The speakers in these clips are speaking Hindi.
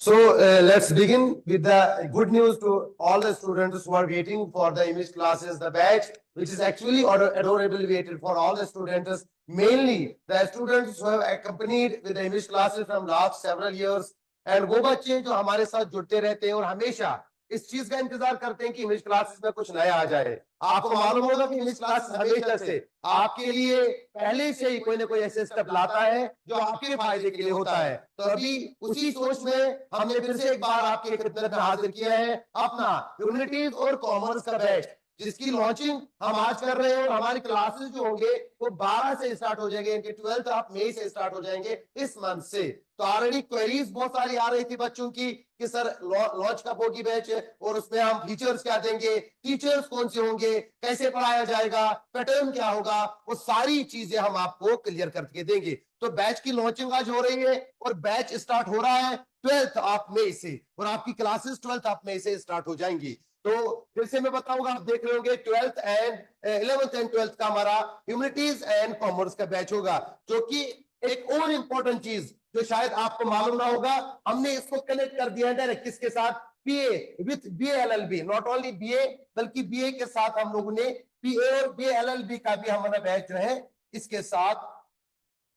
So let's begin with the good news to all the students who are waiting for the English classes, the batch, which is actually adorably waited for all the students, mainly the students who have accompanied with the English classes from last several years. And वो बच्चे जो हमारे साथ जुड़ते रहते हैं और हमेशा इस चीज का इंतजार करते हैं कि इंग्लिश क्लासेस में कुछ नया आ जाए। आपको मालूम होगा कि इंग्लिश क्लासेस हमेशा से आपके लिए पहले से ही कोई ना कोई ऐसे स्टेप लाता है जो आपके फायदे के लिए होता है। तो अभी उसी सोच में हमने फिर से एक बार आपके खिदमत में हाजिर किया है अपना ह्यूमैनिटीज और कॉमर्स का बैच, जिसकी लॉन्चिंग हम आज कर रहे हैं। और हमारी क्लासेस जो होंगे वो 12 से स्टार्ट हो जाएंगे, इनके 12th ऑफ मई से स्टार्ट हो जाएंगे इस मंथ से। तो ऑलरेडी क्वेरीज बहुत सारी आ रही थी बच्चों की कि सर लॉन्च कब होगी बैच, और उसमें हम फीचर्स क्या देंगे, टीचर्स कौन से होंगे, कैसे पढ़ाया जाएगा, पैटर्न क्या होगा, वो सारी चीजें हम आपको क्लियर करके देंगे। तो बैच की लॉन्चिंग आज हो रही है और बैच स्टार्ट हो रहा है 12th ऑफ मई से, और आपकी क्लासेस 12th ऑफ मई से स्टार्ट हो जाएंगी। तो फिर से मैं बताऊंगा, आप देख रहे होंगे 12th and 11th and 12th का हमारा ह्यूमैनिटीज एंड कॉमर्स का बैच होगा, जो कि एक और इंपॉर्टेंट चीज जो शायद आपको मालूम ना होगा, हमने इसको कनेक्ट कर दिया है डायरेक्ट किसके साथ, BA with BA LLB. Not only BA बल्कि बीए के साथ हम लोगों ने बीए और बीए एलएलबी का भी हमारा बैच जो है इसके साथ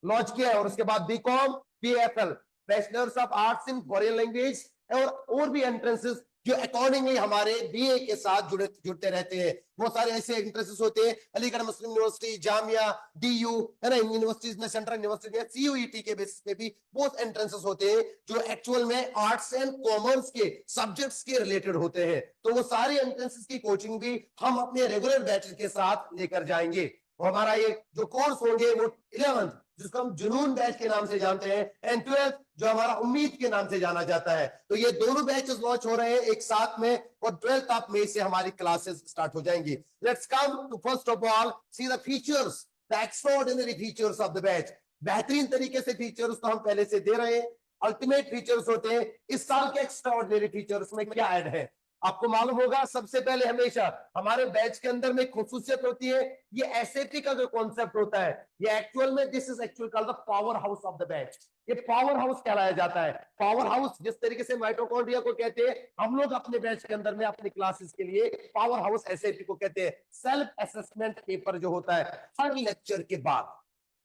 लॉन्च किया है। और उसके बाद BCom, BFL, bachelors of arts in foreign language, और भी एंट्रेंसेस जो अकॉर्डिंगली हमारे बीए के साथ जुड़ते रहते हैं। बहुत सारे ऐसे एंट्रेंसेस होते हैं, Aligarh Muslim university, Jamia, DU है ना, यूनिवर्सिटीज में, सेंट्रल यूनिवर्सिटी में सीयूईटी के बेसिस पे भी बहुत एंट्रेंसेस होते हैं जो एक्चुअल में आर्ट्स एंड कॉमर्स के सब्जेक्ट्स के रिलेटेड होते हैं। तो वो सारे एंट्रेंसेस की कोचिंग भी हम अपने रेगुलर बैच के साथ लेकर जाएंगे। हमारा ये जो कोर्स होंगे वो 11th, जिसको हम जुनून बैच के नाम से जानते हैं, एंड 12th जो हमारा उम्मीद के नाम से जाना जाता है। तो ये दोनों बैचेस लॉन्च हो रहे हैं एक साथ में, और 12th ऑफ मई से हमारी क्लासेस स्टार्ट हो जाएंगी। Let's come to first of all see the features, the extraordinary features of the batch. बेहतरीन तरीके से फीचर्स तो हम पहले से दे रहे हैं, अल्टीमेट फीचर्स होते हैं। इस साल के एक्स्ट्राऑर्डिनरी फीचर्स में क्या ऐड है आपको मालूम होगा। सबसे पहले हमेशा हमारे बैच के अंदर में खूबसूरत होती है ये एसएपी का जो कॉन्सेप्ट होता है, ये एक्चुअल में this is actual called the power house of the batch. ये पावर हाउस कहलाया जाता है। पावर हाउस जिस तरीके से माइटोकॉन्ड्रिया को कहते हैं, हम लोग अपने बैच के अंदर में अपने क्लासेस के लिए पावर हाउस एसएपी को कहते हैं। सेल्फ असेसमेंट पेपर जो होता है हर लेक्चर के बाद,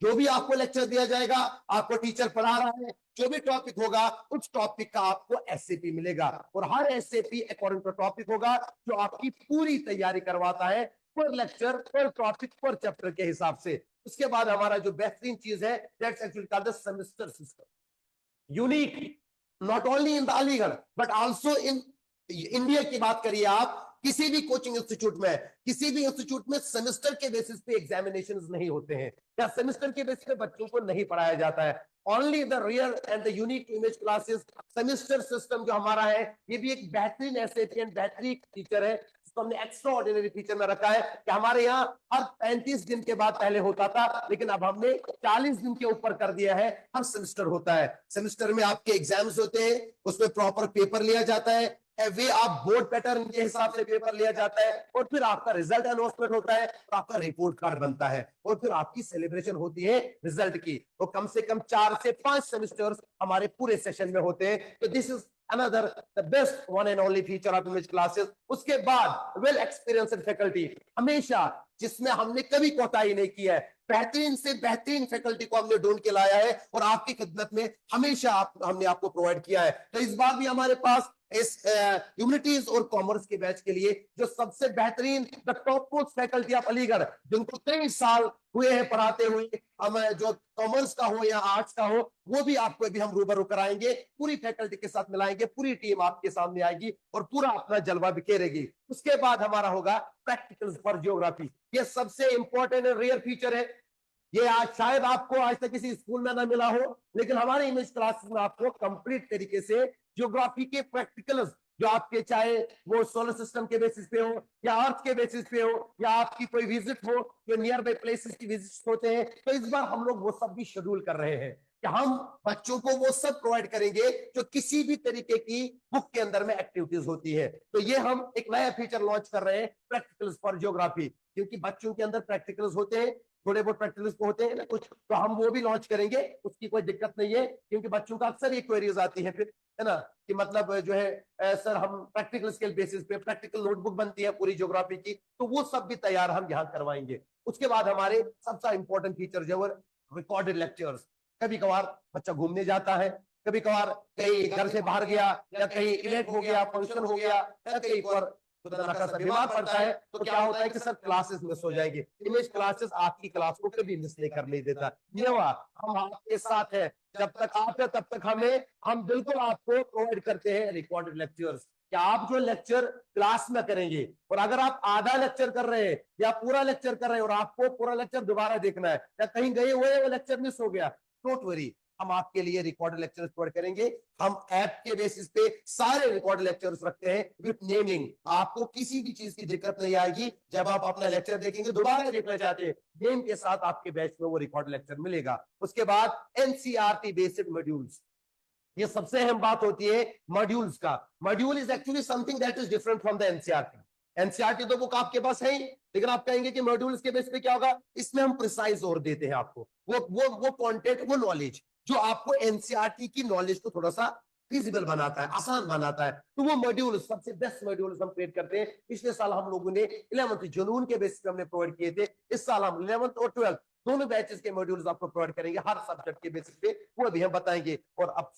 जो भी आपको लेक्चर दिया जाएगा, आपको टीचर पढ़ा रहा है, जो भी टॉपिक होगा उस टॉपिक का आपको एसएपी मिलेगा, और हर एसएपी अकॉर्डिंग टू टॉपिक होगा जो आपकी पूरी तैयारी करवाता है पर लेक्चर, पर टॉपिक, पर चैप्टर के हिसाब से। उसके बाद हमारा जो बेहतरीन चीज है, that's actually called the semester system, unique not only in the Aligarh but also in India की बात करिए आप, किसी भी कोचिंग इंस्टीट्यूट में, किसी भी इंस्टीट्यूट में सेमेस्टर के बेसिस पे एग्जामिनेशंस नहीं होते हैं, या सेमेस्टर के बेसिस पे बच्चों को नहीं पढ़ाया जाता है। Only the real and the unique image classes semester system जो हमारा है, ये भी एक बेहतरीन एसएपी एंड बेहतरीन फीचर है, जिसको हमने एक्स्ट्रा ऑर्डिनरी फीचर में रखा है कि हमारे यहाँ हर 35 दिन के बाद पहले होता था, लेकिन अब हमने 40 दिन के ऊपर कर दिया है, हर सेमेस्टर होता है। सेमेस्टर में आपके एग्जाम्स होते हैं, उसमें प्रॉपर पेपर लिया जाता है, वे आप बोर्ड पैटर्न के हिसाब से पेपर लिया जाता है, और फिर आपका रिजल्ट अनाउंसमेंट होता है, और आपका रिपोर्ट कार्ड बनता है, और फिर आपकी सेलिब्रेशन होती है रिजल्ट की। तो कम से कम 4 से 5 सेमेस्टर्स हमारे पूरे सेशन में होते हैं। तो this is another the best one and only feature of image classes. उसके बाद वेल एक्सपीरियंस्ड फैकल्टी, हमेशा जिसमें हमने कभी कोताही नहीं की है, बेहतरीन से बेहतरीन फैकल्टी को हमने ढूंढ के लाया है, और आपकी खिदमत में हमेशा हमने आपको प्रोवाइड किया है। तो इस बार भी हमारे पास इस ह्यूमैनिटीज और कॉमर्स के बैच के लिए जो सबसे बेहतरीन the top most faculty of Aligarh, जिनको 23 साल हुए हैं पढ़ाते हुए, हम जो कॉमर्स का हो या आर्ट्स का हो, वो भी आपको अभी हम रूबरू कराएंगे, पूरी फैकल्टी के साथ मिलाएंगे, पूरी टीम आपके सामने आएगी और पूरा अपना जलवा बिखेरेगी। उसके बाद हमारा होगा प्रैक्टिकल्स फॉर ज्योग्राफी। ये सबसे इंपॉर्टेंट और रेयर फीचर है। ये आज शायद आपको आज तक किसी स्कूल में ना मिला हो, लेकिन हमारे इमेज क्लासेस में आपको कंप्लीट तरीके से ज्योग्राफी के प्रैक्टिकल्स, जो आपके चाहे वो सोलर सिस्टम के बेसिस पे हो या अर्थ के बेसिस पे हो, या आपकी कोई विजिट हो, जो नियर बाई प्लेसेस की विजिट होते हैं, तो इस बार हम लोग वो सब भी शेड्यूल कर रहे हैं कि हम बच्चों को वो सब प्रोवाइड करेंगे जो किसी भी तरीके की बुक के अंदर में एक्टिविटीज होती है। तो ये हम एक नया फीचर लॉन्च कर रहे हैं, प्रैक्टिकल्स फॉर ज्योग्राफी, क्योंकि बच्चों के अंदर प्रैक्टिकल्स होते हैं, थोड़े बहुत प्रैक्टिकल्स होते हैं ना कुछ, तो हम वो भी लॉन्च करेंगे, उसकी कोई दिक्कत नहीं है, क्योंकि बच्चों का अक्सर ये क्वेरीज आती है फिर है ना, कि मतलब जो है सर हम प्रैक्टिकल स्किल बेसिस पे प्रैक्टिकल नोटबुक बनती है पूरी ज्योग्राफी की, तो वो सब भी तैयार हम यहाँ करवाएंगे। उसके बाद हमारे सबसे इंपॉर्टेंट फीचर जो है रिकॉर्डेड लेक्चर्स। कभी कभार बच्चा घूमने जाता है, कभी कभार कहीं घर से बाहर गया, या कहीं इवेंट हो गया, फंक्शन हो गया, या कहीं पर खुदा ना खास्ता बीमार पड़ता है, तो क्या होता है कि सर क्लासेस मिस हो जाएंगे। इमेज क्लासेस आपकी क्लास को कभी मिस नहीं करने देता। ये हुआ, हम आपके साथ हैं, जब तक आप है तब तक हम बिल्कुल आपको प्रोवाइड करते हैं रिकॉर्डेड लेक्चर्स। क्या आप जो लेक्चर क्लास में करेंगे, और अगर आप आधा लेक्चर कर रहे हैं या पूरा लेक्चर कर रहे हैं और आपको पूरा लेक्चर दोबारा देखना है, या कहीं गए हुए वो लेक्चर मिस हो गया, डोंट वरी, हम आपके लिए रिकॉर्डेड लेक्चर्स प्रोवाइड करेंगे। हम ऐप के बेसिस पे सारे रिकॉर्ड लेक्चर्स रखते हैं विद नेमिंग। आपको किसी भी चीज की दिक्कत नहीं आएगी। जब आप अपना लेक्चर देखेंगे, दोबारा देखना चाहते हैं, नेम के साथ आपके बैच में वो रिकॉर्ड लेक्चर मिलेगा। उसके बाद एनसीईआरटी बेस्ड मॉड्यूल्स, ये सबसे अहम बात होती है मॉड्यूल्स का। Module is actually something that is different from the NCERT. NCERT तो बुक आपके पास है ही, लेकिन आप कहेंगे कि मॉड्यूल्स के बेस पे क्या होगा, इसमें हम प्रिसाइज और देते हैं आपको वो कंटेंट, वो नॉलेज जो आपको एनसीईआरटी की नॉलेज को थोड़ा सा फिजिबल बनाता है, आसान बनाता है। तो वो मॉड्यूल सबसे बेस्ट मॉड्यूल हम क्रिएट करते हैं। पिछले साल हम लोगों ने 11th जुनून के बेसिस पे हमने प्रोवाइड किए थे। इस साल हम 11th और 12th दोनों बैचेस के मॉड्यूल्स आपको प्रोवाइड करेंगे हर सब्जेक्ट के बेसिस पे, वो भी हम बताएंगे। और अब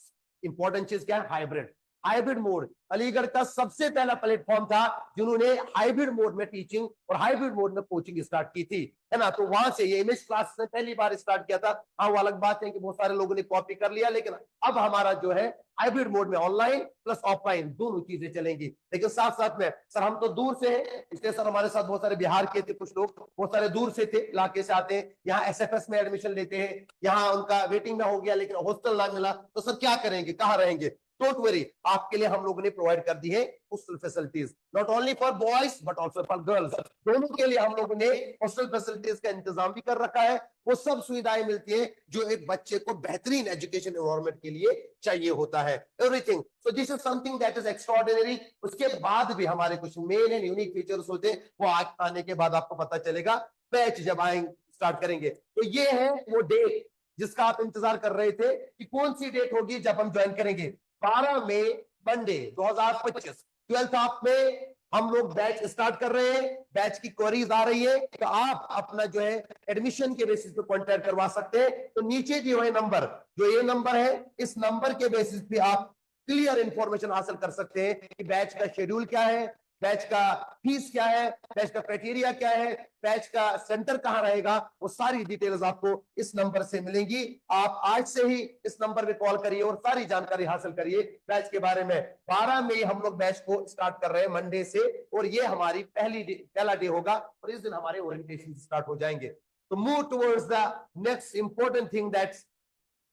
इंपॉर्टेंट चीज क्या है, हाइब्रिड। हाइब्रिड मोड अलीगढ़ का सबसे पहला प्लेटफॉर्म था जिन्होंने हाइब्रिड मोड में टीचिंग और हाइब्रिड मोड में कोचिंग स्टार्ट की थी, है ना। तो वहां से ये इमेज क्लास ने पहली बार स्टार्ट किया था। हाँ, वो अलग बात है कि बहुत सारे लोगों ने कॉपी कर लिया, लेकिन अब हमारा जो है हाइब्रिड मोड में ऑनलाइन प्लस ऑफलाइन दोनों चीजें चलेंगी। लेकिन साथ साथ में सर हम तो दूर से हैं, इसलिए सर हमारे साथ बहुत सारे बिहार के थे, कुछ लोग बहुत सारे दूर से थे, इलाके से आते हैं, यहाँ एसएफएस में एडमिशन लेते हैं, यहाँ उनका वेटिंग में हो गया लेकिन हॉस्टल ना मिला, तो सर क्या करेंगे, कहाँ रहेंगे। डोंट वरी, आपके लिए हम लोगों ने प्रोवाइड कर दी है hostel facilities, not only for boys but also for girls. दोनों के लिए हम लोगों ने हॉस्टल फैसिलिटीज का इंतजाम भी कर रखा है। वो सब सुविधाएं मिलती है जो एक बच्चे को बेहतरीन एजुकेशन एनवायरनमेंट के लिए चाहिए होता है। Everything, so this is something that is extraordinary. उसके बाद भी हमारे कुछ मेन एंड यूनिक फीचर्स होते हैं, वो आज आने के बाद आपको पता चलेगा, बैच जब आएंगे स्टार्ट करेंगे। तो ये है वो डेट जिसका आप इंतजार कर रहे थे कि कौन सी डेट होगी जब हम ज्वाइन करेंगे। 12 मई मंडे 2025 12th आप में हम लोग बैच स्टार्ट कर रहे हैं। बैच की क्वेरीज आ रही है, तो आप अपना जो है एडमिशन के बेसिस पे कांटेक्ट करवा सकते हैं। तो नीचे जो है नंबर, जो ये नंबर है, इस नंबर के बेसिस पे आप क्लियर इंफॉर्मेशन हासिल कर सकते हैं कि बैच का शेड्यूल क्या है, बैच का फीस क्या है, बैच का क्राइटेरिया क्या है, बैच का सेंटर कहां रहेगा, वो सारी डिटेल्स आपको इस नंबर से मिलेंगी। आप आज से ही इस नंबर पे कॉल करिए और सारी जानकारी हासिल करिए बैच के बारे में। 12 मई हम लोग बैच को स्टार्ट कर रहे हैं मंडे से, और ये हमारी पहला डे होगा, और इस दिन हमारे ओरिएंटेशन स्टार्ट हो जाएंगे। तो move towards the next important thing, that's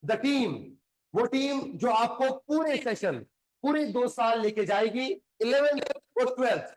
the team. वो टीम जो आपको पूरे सेशन, पूरे 2 साल लेके जाएगी, 11th और 12th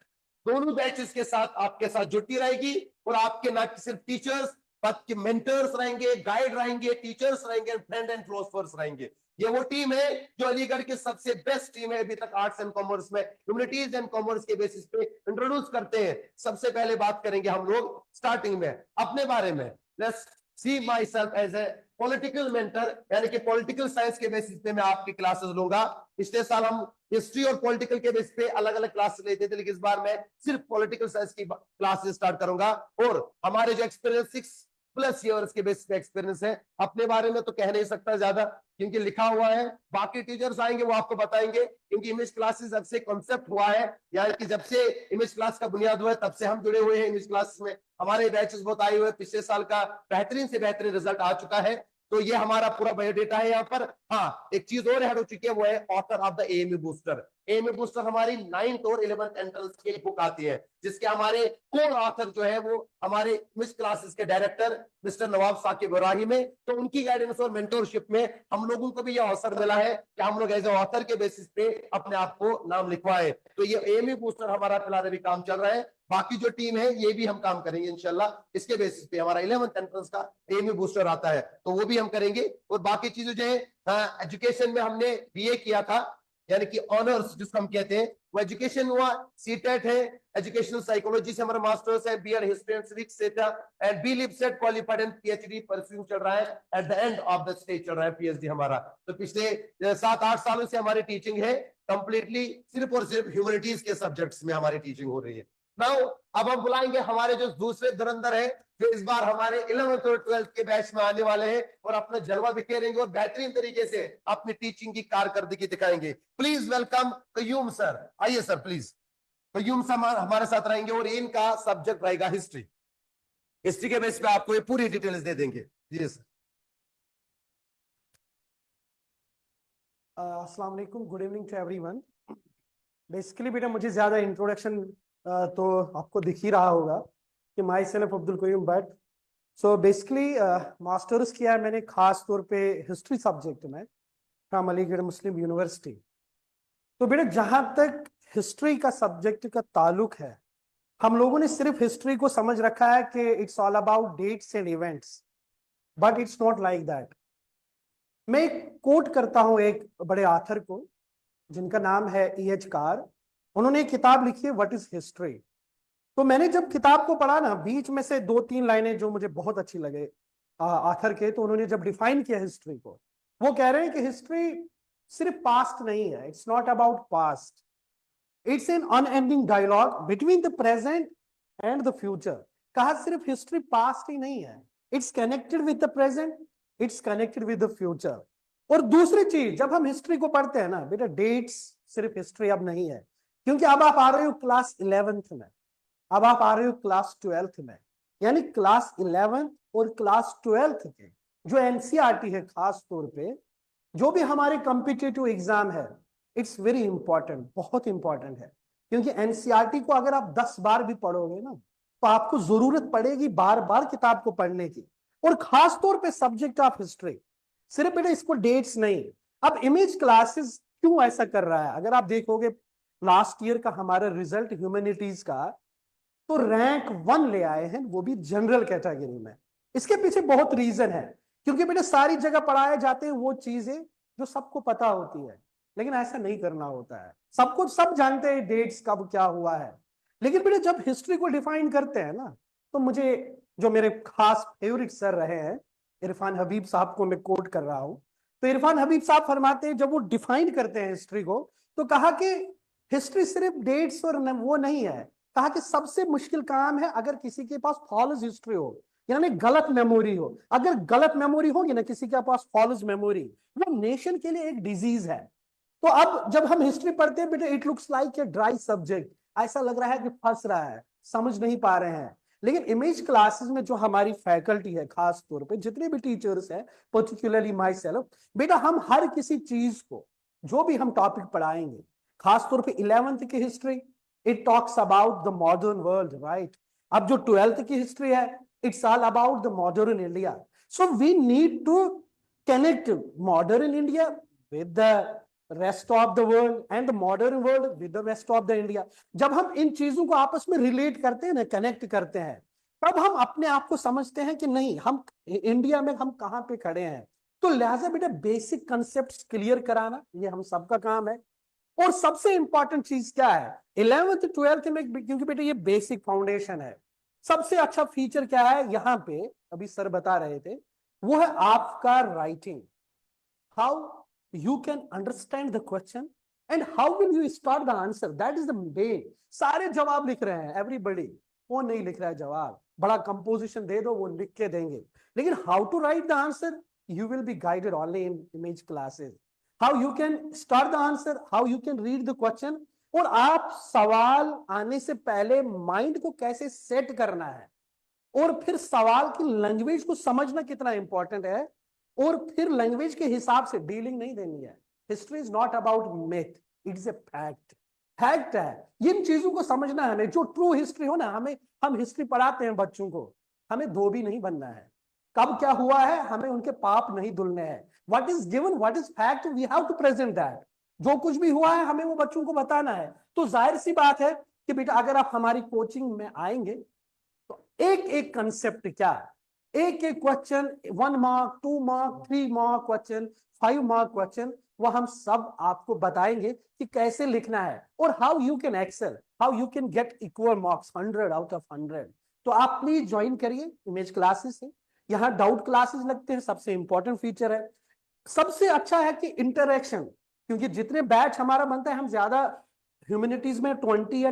दोनों बैचेस के साथ आपके साथ जुटी रहेगी। और आपके ना सिर्फ टीचर्स बल्कि मेंटर्स रहेंगे, गाइड रहेंगे, टीचर्स रहेंगे, फ्रेंड एंड फिलोसफर्स रहेंगे। ये वो टीम है जो अलीगढ़ की सबसे बेस्ट टीम है अभी तक आर्ट्स एंड कॉमर्स में, ह्यूमैनिटीज एंड कॉमर्स के बेसिस पे इंट्रोड्यूस करते हैं। सबसे पहले बात करेंगे हम लोग स्टार्टिंग में अपने बारे में। Let's see myself as a political mentor, यानी कि पॉलिटिकल साइंस के बेसिस पे मैं आपकी क्लासेस लूंगा। पिछले साल हम हिस्ट्री और पॉलिटिकल के बेसिस पे अलग अलग क्लासेस लेते थे, लेकिन इस बार मैं सिर्फ पॉलिटिकल साइंस की क्लासेस स्टार्ट करूंगा। और हमारे जो एक्सपीरियंस 6+ ईयर्स के बेसिस पे एक्सपीरियंस है, अपने बारे में तो कह नहीं सकता ज्यादा क्योंकि लिखा हुआ है, बाकी टीचर्स आएंगे वो आपको बताएंगे। क्योंकि इमेज क्लासेस जब से कॉन्सेप्ट हुआ है, यानी कि जब से इमेज क्लास का बुनियाद हुआ है, तब से हम जुड़े हुए हैं इमेज क्लासेस में। हमारे बैचेस बहुत आए हुए, पिछले साल का बेहतरीन से बेहतरीन रिजल्ट आ चुका है। तो ये हमारा पूरा बायोडेटा है यहाँ पर। हाँ, एक चीज और ऐड हो चुकी है, वो है author of the AMU booster. AMU booster हमारी 9th और 11th एंट्रेंस की बुक आती है, जिसके हमारे कोर ऑथर जो है वो हमारे मिस क्लासेस के डायरेक्टर मिस्टर नवाब साकिब इब्राहिम है। तो उनकी गाइडेंस और मेंटोरशिप में हम लोगों को भी यह अवसर मिला है कि हम लोग एज ए ऑथर के बेसिस पे अपने आप को नाम लिखवाए। तो ये एएमयू बूस्टर हमारा फिलहाल अभी काम चल रहा है। बाकी जो टीम है ये भी हम काम करेंगे इंशाल्लाह, इसके बेसिस पे हमारा 11th एंट्रेंस का एएमयू बूस्टर आता है, तो वो भी हम करेंगे। और बाकी चीजें जो है, एजुकेशन में हमने बीए किया था, यानी कि ऑनर्स जिसको हम कहते हैं, वो एजुकेशन हुआ, सीटेट है, एजुकेशनल साइकोलॉजी से हमारा मास्टर्स है, बीएड हिस्ट्री एंड सिविक्स से था, and B lip set qualified and PhD pursuing चल रहा है, at the end of the stage चल रहा है पीएचडी हमारा। तो पिछले 7-8 सालों से हमारी टीचिंग है कंप्लीटली सिर्फ और सिर्फ ह्यूमैनिटीज के सब्जेक्ट्स में हमारी टीचिंग हो रही है। नाउ अब हम बुलाएंगे हमारे जो दूसरे धुरंधर है, जो इस बार हमारे 11th और 12th के बैच में आने वाले हैं और अपना जलवा बिखेरेंगे और बेहतरीन तरीके से अपनी टीचिंग की कारकर्दगी दिखाएंगे। Please welcome Qayyum sir. आइए सर प्लीज। कयूम सर हमारे साथ रहेंगे और इनका सब्जेक्ट रहेगा हिस्ट्री। हिस्ट्री के बेस पे आपको ये पूरी डिटेल्स दे देंगे। जी सर। अस्सलाम वालेकुम, good evening to everyone. Basically बेटा मुझे ज़्यादा इंट्रोडक्शन तो आपको दिख ही रहा होगा कि myself Abdul Qayyum Bhatt. So basically masters किया है मैंने खास तौर पे हिस्ट्री सब्जेक्ट में फ्रॉम अलीगढ़ मुस्लिम यूनिवर्सिटी। तो बेटा जहाँ तक हिस्ट्री का सब्जेक्ट का ताल्लुक है, हम लोगों ने सिर्फ हिस्ट्री को समझ रखा है कि it's all about dates and events, but it's not like that. मैं कोट करता हूं एक बड़े आथर को जिनका नाम है E.H. कार। उन्होंने एक किताब लिखी है व्हाट इज हिस्ट्री। तो मैंने जब किताब को पढ़ा ना, बीच में से 2-3 लाइनें जो मुझे बहुत अच्छी लगे आथर के, तो उन्होंने जब डिफाइन किया हिस्ट्री को, वो कह रहे हैं कि हिस्ट्री सिर्फ पास्ट नहीं है, it's not about past, it's an unending dialogue between the present and the future. कहा सिर्फ हिस्ट्री पास्ट ही नहीं है, it's connected with the present, it's connected with the future. और दूसरी चीज, जब हम हिस्ट्री को पढ़ते हैं ना बेटा, डेट्स सिर्फ हिस्ट्री अब नहीं है, क्योंकि अब आप आ रहे हो क्लास 11th में, अब आप आ रहे हो क्लास 12th में, यानी क्लास 11th और क्लास 12th के जो एनसीईआरटी है, खास तौर पे जो भी हमारे कॉम्पिटिटिव एग्जाम है, इट्स वेरी इंपॉर्टेंट, बहुत इंपॉर्टेंट है। क्योंकि एनसीईआरटी को अगर आप 10 बार भी पढ़ोगे ना, तो आपको जरूरत पड़ेगी बार बार किताब को पढ़ने की, और खास तौर पे सब्जेक्ट ऑफ हिस्ट्री। सिर्फ बेटा इसको डेट्स नहीं। अब इमेज क्लासेस क्यों ऐसा कर रहा है, अगर आप देखोगे लास्ट ईयर का हमारा रिजल्ट ह्यूमैनिटीज का, तो रैंक 1 ले आए हैं, वो भी जनरल कैटेगरी में। इसके पीछे बहुत रीजन है, क्योंकि बेटा सारी जगह पढ़ाए जाते हैं वो चीजें जो सबको पता होती है, लेकिन ऐसा नहीं करना होता है। सबको सब जानते हैं डेट्स कब क्या हुआ है, लेकिन बेटा जब हिस्ट्री को डिफाइन करते हैं ना, तो मुझे जो मेरे खास फेवरेट सर रहे हैं इरफान हबीब साहब को मैं कोट कर रहा हूं। तो इरफान हबीब साहब फरमाते हैं, जब वो डिफाइन करते हैं हिस्ट्री को, तो कहा कि हिस्ट्री सिर्फ डेट्स और वो नहीं है। कहा कि सबसे मुश्किल काम है अगर किसी के पास फॉल्स हिस्ट्री हो, यानी गलत मेमोरी हो। अगर गलत मेमोरी होगी ना किसी के पास, फॉल्स मेमोरी, वो नेशन के लिए एक डिजीज है। तो अब जब हम हिस्ट्री पढ़ते हैं बेटा, it looks like a dry subject, ऐसा लग रहा है कि फंस रहा है, समझ नहीं पा रहे हैं। लेकिन इमेज क्लासेस में जो हमारी फैकल्टी है, खास तौर पे जितने भी टीचर्स हैं, पर्टिकुलरली माई सेल्फ, बेटा हम हर किसी चीज को, जो भी हम टॉपिक पढ़ाएंगे, खास तौर पे 11th की history, it talks about the modern world, right. अब जो 12th की हिस्ट्री है, it's all about the modern India. So we need to connect modern India with the rest of the world and the modern world with the rest of the India। जब हम इन चीजों को आपस में रिलेट करते हैं ना, कनेक्ट करते हैं, तब हम अपने आप को समझते हैं कि नहीं, हम इंडिया में हम कहाँ पे खड़े हैं। तो लिहाजा बेटा बेसिक कंसेप्ट क्लियर कराना ये हम सबका काम है। और सबसे इंपॉर्टेंट चीज क्या है 11th 12th में, क्योंकि बेटा ये बेसिक फाउंडेशन है। सबसे अच्छा फीचर क्या है यहाँ पे, अभी सर बता रहे थे, वो है आपका writing. How you can understand the question and how will you start the answer, that is the main. सारे जवाब लिख रहे हैं एवरीबॉडी, वो नहीं लिख रहा है जवाब, बड़ा कंपोजिशन दे दो वो लिख के देंगे, लेकिन how to write the answer you will be guided only in image classes. How you can start the answer, how you can read the question, और आप सवाल आने से पहले माइंड को कैसे सेट करना है, और फिर सवाल की लैंग्वेज को समझना कितना इंपॉर्टेंट है, और फिर लैंग्वेज के हिसाब से डीलिंग नहीं देनी है। History is not about myth, it is a fact. Fact है, इन चीजों को समझना है हमें। जो ट्रू हिस्ट्री हो ना, हमें, हम हिस्ट्री पढ़ाते हैं बच्चों को, हमें धोबी नहीं बनना है। कब क्या हुआ है हमें उनके पाप नहीं धुलने हैं। What is given, what is fact, we have to present that. जो कुछ भी हुआ है हमें वो बच्चों को बताना है। तो जाहिर सी बात है कि बेटा अगर आप हमारी कोचिंग में आएंगे तो एक एक कंसेप्ट क्या है, एक एक question, 1 mark, 2 mark, 3 mark question, 5 mark question, वो हम सब आपको बताएंगे कि कैसे लिखना है और how you can excel, how you can get equal marks 100 out of 100। तो आप प्लीज ज्वाइन करिए इमेज क्लासेस से। यहाँ डाउट क्लासेस लगते हैं, सबसे इंपॉर्टेंट फीचर है। सबसे अच्छा है कि इंटरेक्शन, क्योंकि जितने बैच हमारा बनता है हम ज्यादा ह्यूमैनिटीज में 20 या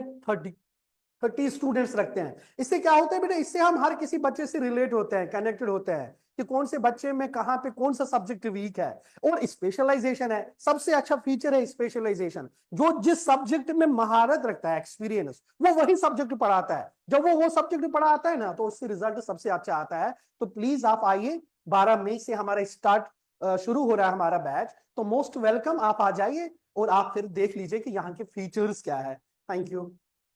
30 स्टूडेंट्स रखते हैं। इससे क्या होता है बेटा, इससे हम हर किसी बच्चे से रिलेट होते हैं, कनेक्टेड होते हैं कि कौन से बच्चे में कहां पे कौन सा सब्जेक्ट वीक है। और स्पेशलाइजेशन है, सबसे अच्छा फीचर है स्पेशलाइजेशन। जो जिस सब्जेक्ट में महारत रखता है, एक्सपीरियंस, वो वही सब्जेक्ट पढ़ाता है। जब वो सब्जेक्ट पढ़ाता है ना, तो उससे रिजल्ट सबसे अच्छा आता है। तो प्लीज आप आइए, 12 मई से हमारा स्टार्ट शुरू हो रहा है हमारा बैच। तो मोस्ट वेलकम, आप आ जाइए और आप फिर देख लीजिए कि यहाँ के फीचर्स क्या है। Thank you.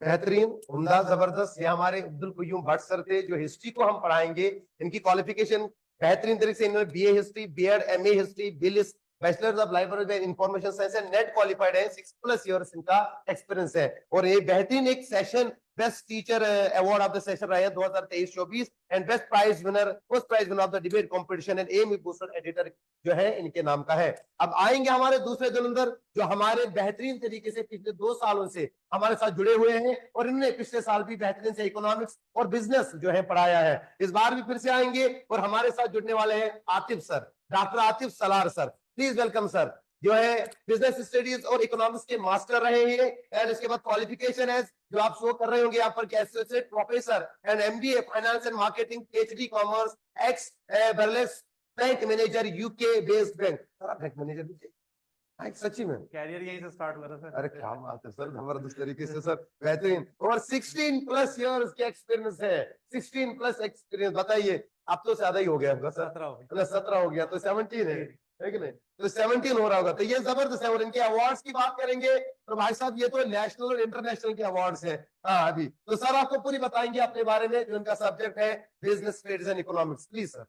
बेहतरीन, उम्दा, जबरदस्त। ये हमारे अब्दुल कुय्यूम भट्ट सर थे जो हिस्ट्री को हम पढ़ाएंगे। इनकी क्वालिफिकेशन बेहतरीन तरीके से, इन्होंने BA history, BEd, MA history, BLIS, bachelors of library information science and NET qualified है। 6+ ईयर्स इनका एक्सपीरियंस है। और ये बेहतरीन एक session best teacher award of the session रहे हैं 2023-24 and best prize winner, first prize winner of the debate competition and Amy booster editor जो है इनके नाम का है। अब आएंगे हमारे दूसरे धुरंधर जो हमारे बेहतरीन तरीके से पिछले 2 सालों से हमारे साथ जुड़े हुए हैं और इन्होंने पिछले साल भी बेहतरीन से इकोनॉमिक्स और बिजनेस जो है पढ़ाया है। इस बार भी फिर से आएंगे और हमारे साथ जुड़ने वाले हैं Atif sir, doctor Atif Salaar sir. Please welcome sir. जो है बिजनेस स्टडीज और इकोनॉमिक्स के मास्टर रहे हैं एंड इसके बाद क्वालिफिकेशन है जो आप शो कर रहे होंगे यहाँ पर, associate professor and MBA finance and marketing, PhD commerce, ex Barclays bank manager, UK based bank. Bank manager सच्ची में कैरियर यहीं से स्टार्ट हुआ था सर। अरे क्या बात है सर, जबरदस्त तरीके से सर, बेहतरीन। और 16+ ईयर्स के एक्सपीरियंस है, 16+ एक्सपीरियंस। बताइए, अब तो ज्यादा ही हो गया होगा सर, 17 हो गए। 17 हो गया तो 17 है कि नहीं? तो 17 हो रहा होगा। तो ये जबरदस्त है। और इनके अवार्ड्स की बात करेंगे तो भाई साहब ये तो नेशनल और इंटरनेशनल के अवार्ड्स हैं। हाँ अभी तो सर आपको पूरी बताएंगे अपने बारे में, जो इनका सब्जेक्ट है business studies and economics. Please sir.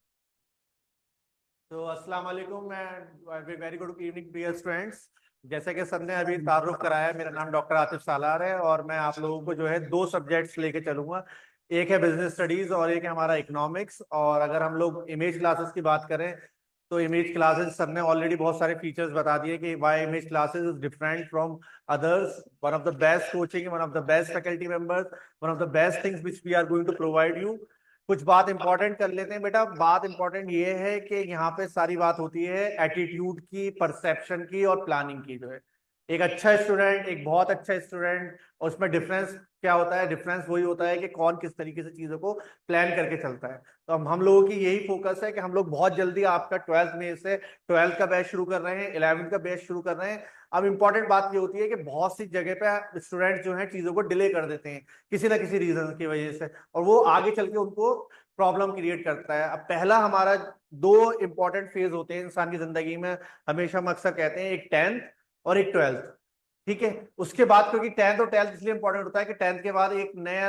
तो अस्सलाम वालेकुम, मैं very good evening dear students. जैसे कि सर ने अभी तारुफ कराया, मेरा नाम डॉक्टर आतिफ सालार है और मैं आप लोगों को जो है 2 सब्जेक्ट्स लेके चलूंगा। एक है बिजनेस स्टडीज और एक है हमारा इकोनॉमिक्स। और अगर हम लोग इमेज क्लासेस की बात करें तो इमेज क्लासेस सर ने ऑलरेडी बहुत सारे फीचर्स बता दिए कि why Image Classes is different from others, one of the best coaching, one of the best faculty members, one of the best things which we are going to provide you. कुछ बात इंपॉर्टेंट कर लेते हैं बेटा। बात इंपॉर्टेंट ये है कि यहाँ पे सारी बात होती है एटीट्यूड की, परसेप्शन की और प्लानिंग की। जो है एक अच्छा स्टूडेंट, एक बहुत अच्छा स्टूडेंट, और उसमें डिफरेंस क्या होता है? डिफरेंस वही होता है कि कौन किस तरीके से चीजों को प्लान करके चलता है। तो हम लोगों की यही फोकस है कि हम लोग बहुत जल्दी आपका 12th में से 12th का बैच शुरू कर रहे हैं, 11th का बैच शुरू कर रहे हैं। अब इंपॉर्टेंट बात ये होती है कि बहुत सी जगह पे स्टूडेंट जो है चीजों को डिले कर देते हैं किसी ना किसी रीजन की वजह से, और वो आगे चल के उनको प्रॉब्लम क्रिएट करता है। अब पहला हमारा 2 इंपॉर्टेंट फेज होते हैं इंसान की जिंदगी में, हमेशा हम अक्सर कहते हैं, एक 10th और एक 12th। ठीक है, उसके बाद क्योंकि 10th और 12th इसलिए इंपॉर्टेंट होता है कि 10th के बाद एक नया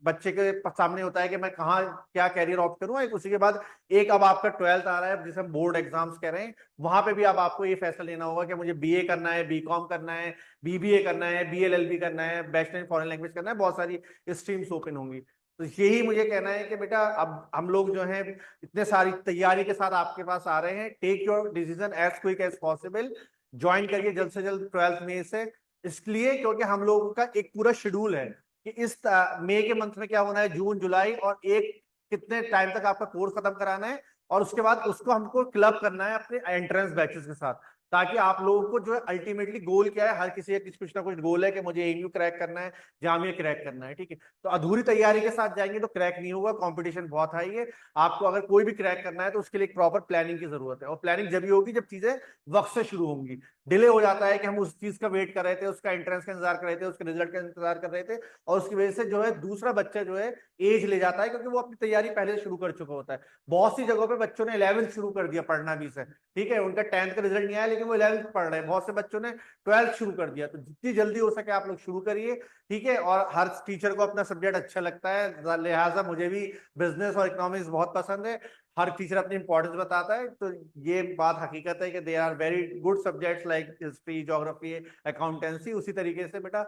बच्चे के सामने होता है कि मैं कहाँ क्या कैरियर ऑप्ट करूँ। एक उसी के बाद एक अब आपका 12th आ रहा है जिसे हम बोर्ड एग्जाम्स कह रहे हैं, वहां पे भी अब आपको ये फैसला लेना होगा कि मुझे बीए करना है, बीकॉम करना है, बीबीए करना है, बीएलएलबी करना है, बैचलर इन फॉरेन लैंग्वेज करना है। बहुत सारी स्ट्रीम्स ओपन होंगी। तो यही मुझे कहना है कि बेटा अब हम लोग जो है इतने सारी तैयारी के साथ आपके पास आ रहे हैं। Take your decision as quick as possible, join करिए जल्द से जल्द 12th मई से। इसलिए क्योंकि हम लोगों का एक पूरा शेड्यूल है कि इस मई के मंथ में क्या होना है, जून जुलाई और एक कितने टाइम तक आपका कोर्स खत्म कराना है, और उसके बाद उसको हमको क्लब करना है अपने एंट्रेंस बैचेस के साथ, ताकि आप लोगों को जो है अल्टीमेटली गोल क्या है, हर किसी का कुछ ना कुछ गोल है कि मुझे एमयू क्रैक करना है, जामिया क्रैक करना है। ठीक है, तो अधूरी तैयारी के साथ जाएंगे तो क्रैक नहीं होगा, कंपटीशन बहुत हाई है। आपको अगर कोई भी क्रैक करना है तो उसके लिए एक प्रॉपर प्लानिंग की जरूरत है, और प्लानिंग जब भी होगी जब चीजें वक्त से शुरू होंगी। डिले हो जाता है कि हम उस चीज का वेट कर रहे थे, उसका एंट्रेंस का इंतजार कर रहे थे, उसके रिजल्ट का इंतजार कर रहे थे, और उसकी वजह से जो है दूसरा बच्चा जो है एज ले जाता है, क्योंकि वो अपनी तैयारी पहले शुरू कर चुका होता है। बहुत सी जगहों पे बच्चों ने 11th शुरू कर दिया पढ़ना भी से, ठीक है, उनका 10th का रिजल्ट नहीं आया लेकिन वो 11th पढ़ रहे हैं। बहुत से बच्चों ने 12th शुरू कर दिया। तो जितनी जल्दी हो सके आप लोग शुरू करिए, ठीक है। और हर टीचर को अपना सब्जेक्ट अच्छा लगता है, लिहाजा मुझे भी बिजनेस और इकोनॉमिक्स बहुत पसंद है। हर टीचर अपनी इंपॉर्टेंस बताता है, तो ये बात हकीकत है कि they are very good subjects like history, geography, accountancy. उसी तरीके से बेटा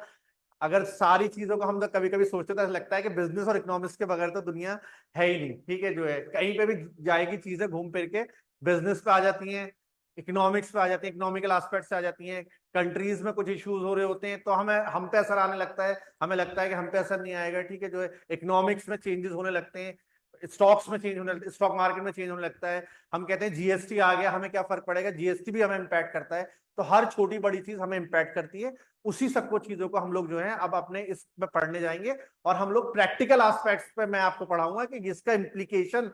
अगर सारी चीजों को हम तो कभी कभी सोचते तो ऐसा लगता है कि बिजनेस और इकोनॉमिक्स के बगैर तो दुनिया है ही नहीं। ठीक है, जो है कहीं पे भी जाएगी चीजें घूम फिर के बिजनेस पे आ जाती हैं, इकोनॉमिक्स पे आ जाती हैं, इकोनॉमिकल एस्पेक्ट से आ जाती हैं, कंट्रीज में कुछ इश्यूज हो रहे होते हैं तो हमें हम पे असर आने लगता है, हमें लगता है कि हम पे असर नहीं आएगा, ठीक है, जो है इकोनॉमिक्स में चेंजेस होने लगते हैं, स्टॉक्स में चेंज होने लगता है, स्टॉक मार्केट में चेंज होने लगता है, हम कहते हैं जीएसटी आ गया, हमें क्या फर्क पड़ेगा, जीएसटी भी हमें इम्पैक्ट करता है। तो हर छोटी बड़ी चीज हमें इम्पैक्ट करती है। उसी सब कुछ चीजों को हम लोग जो है अब अपने इसमें पढ़ने जाएंगे, और हम लोग प्रैक्टिकल एस्पेक्ट्स पे मैं आपको पढ़ाऊंगा कि इसका इम्प्लीकेशन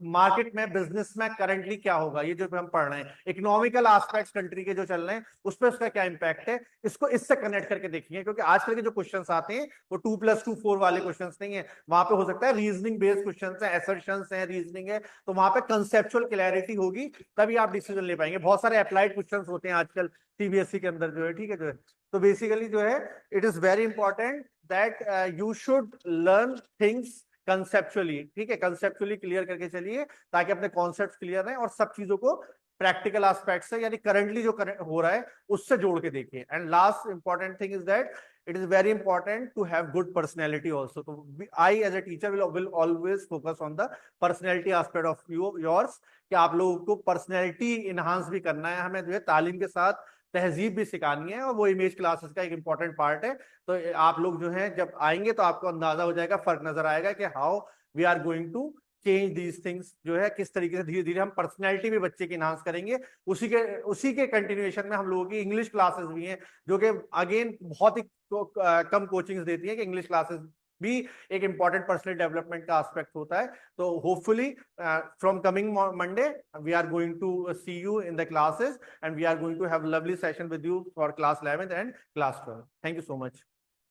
मार्केट में, बिजनेस में करंटली क्या होगा। ये जो हम पढ़ रहे हैं इकोनॉमिकल एस्पेक्ट्स कंट्री के जो चल रहे हैं उस पर उसका क्या इम्पैक्ट है, इसको इससे कनेक्ट करके देखिए, क्योंकि आजकल के जो क्वेश्चंस आते हैं वो 2+2 4 वाले क्वेश्चंस नहीं है, वहां पे हो सकता है रीजनिंग बेस्ड क्वेश्चंस है, असर्शंस है, रीजनिंग है, तो वहां पे कंसेप्चुअल क्लैरिटी होगी, तभी आप डिसीजन ले पाएंगे। बहुत सारे अप्लाइड क्वेश्चंस होते हैं आजकल सीबीएसई के अंदर जो है, ठीक है, जो है तो बेसिकली जो है it is very important that you should learn things conceptually, ठीक है, कंसेप्चुअली क्लियर करके चलिए ताकि अपने कॉन्सेप्ट क्लियर रहें, और सब चीजों को प्रैक्टिकल एस्पेक्ट से, यानी करंटली जो हो रहा है उससे जोड़ के देखिए। And last important thing is that it is very important to have good personality also. So I as a teacher will always focus on the personality aspect of yours, कि आप लोगों को पर्सनैलिटी इनहांस भी करना है, हमें जो है तालीम के साथ तहजीब भी सिखानी है, और वो इमेज क्लासेस का एक इंपॉर्टेंट पार्ट है। तो आप लोग जो है जब आएंगे तो आपको अंदाजा हो जाएगा, फर्क नजर आएगा कि how we are going to change these things, जो है किस तरीके से धीरे धीरे हम पर्सनैलिटी भी बच्चे की इनहांस करेंगे। उसी के कंटिन्यूएशन में हम लोगों की इंग्लिश क्लासेस भी हैं, जो कि अगेन बहुत ही कम कोचिंग्स देती है, कि इंग्लिश क्लासेस भी एक इंपॉर्टेंट पर्सनल डेवलपमेंट का एस्पेक्ट होता है। तो hopefully from coming Monday we are going to see you in the classes, and we are going to have lovely session with you for class 11th and class 12. Thank you so much.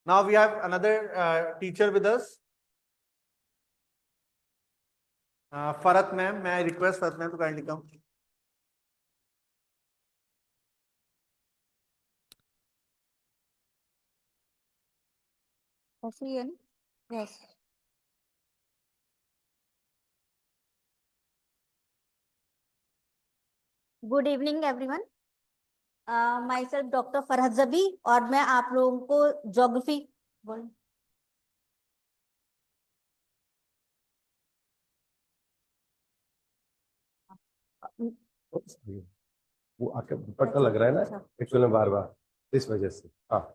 Now we have another teacher with us, Farat ma'am. May I request Farat ma'am to kindly come? Yes. Good evening everyone, my self doctor Farhat जबी, और मैं आप लोगों को ज्योग्राफी वो आके दुपट्टा लग रहा है ना एक्चुअल में बार बार, इस वजह से। हाँ,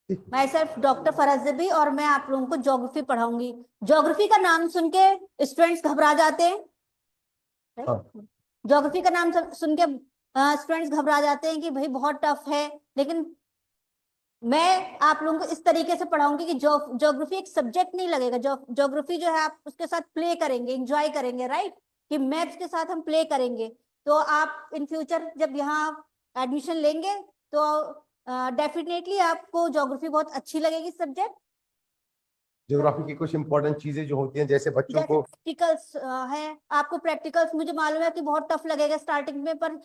माई सेल्फ डॉक्टर फरहत जबी, और मैं आप लोगों को ज्योग्राफी पढ़ाऊंगी। ज्योग्राफी का नाम सुन के स्टूडेंट्स घबरा जाते हैं, ज्योग्राफी का नाम सुन के स्टूडेंट्स घबरा जाते हैं कि भाई बहुत टफ है, लेकिन मैं आप लोगों को इस तरीके से पढ़ाऊंगी कि ज्योग्राफी एक सब्जेक्ट नहीं लगेगा। ज्योग्राफी जो है आप उसके साथ प्ले करेंगे, एंजॉय करेंगे, राइट, कि मैथ्स के साथ हम प्ले करेंगे। तो आप इन फ्यूचर जब यहाँ एडमिशन लेंगे तो डेफिनेटली आपको ज्योग्राफी बहुत अच्छी लगेगी सब्जेक्ट। ज्योग्राफी की कुछ इंपॉर्टेंट चीजें जो होती हैं, जैसे बच्चों को प्रैक्टिकल्स है, आपको प्रैक्टिकल्स मुझे मालूम है कि बहुत टफ लगेगा स्टार्टिंग में, पर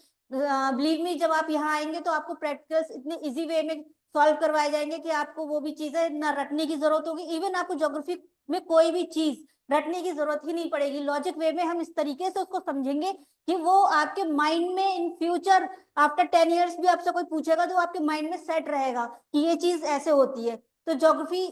बिलीव मी जब आप यहाँ आएंगे तो आपको प्रैक्टिकल्स इतने इजी वे में सॉल्व करवाए जाएंगे कि आपको वो भी चीजें ना रटने की जरूरत होगी। इवन आपको ज्योग्राफी में कोई भी चीज रटने की जरूरत ही नहीं पड़ेगी। लॉजिक वे में हम इस तरीके से उसको समझेंगे कि वो आपके माइंड में इन फ्यूचर आफ्टर 10 years भी आपसे कोई पूछेगा तो आपके माइंड में सेट रहेगा कि ये चीज ऐसे होती है। तो ज्योग्राफी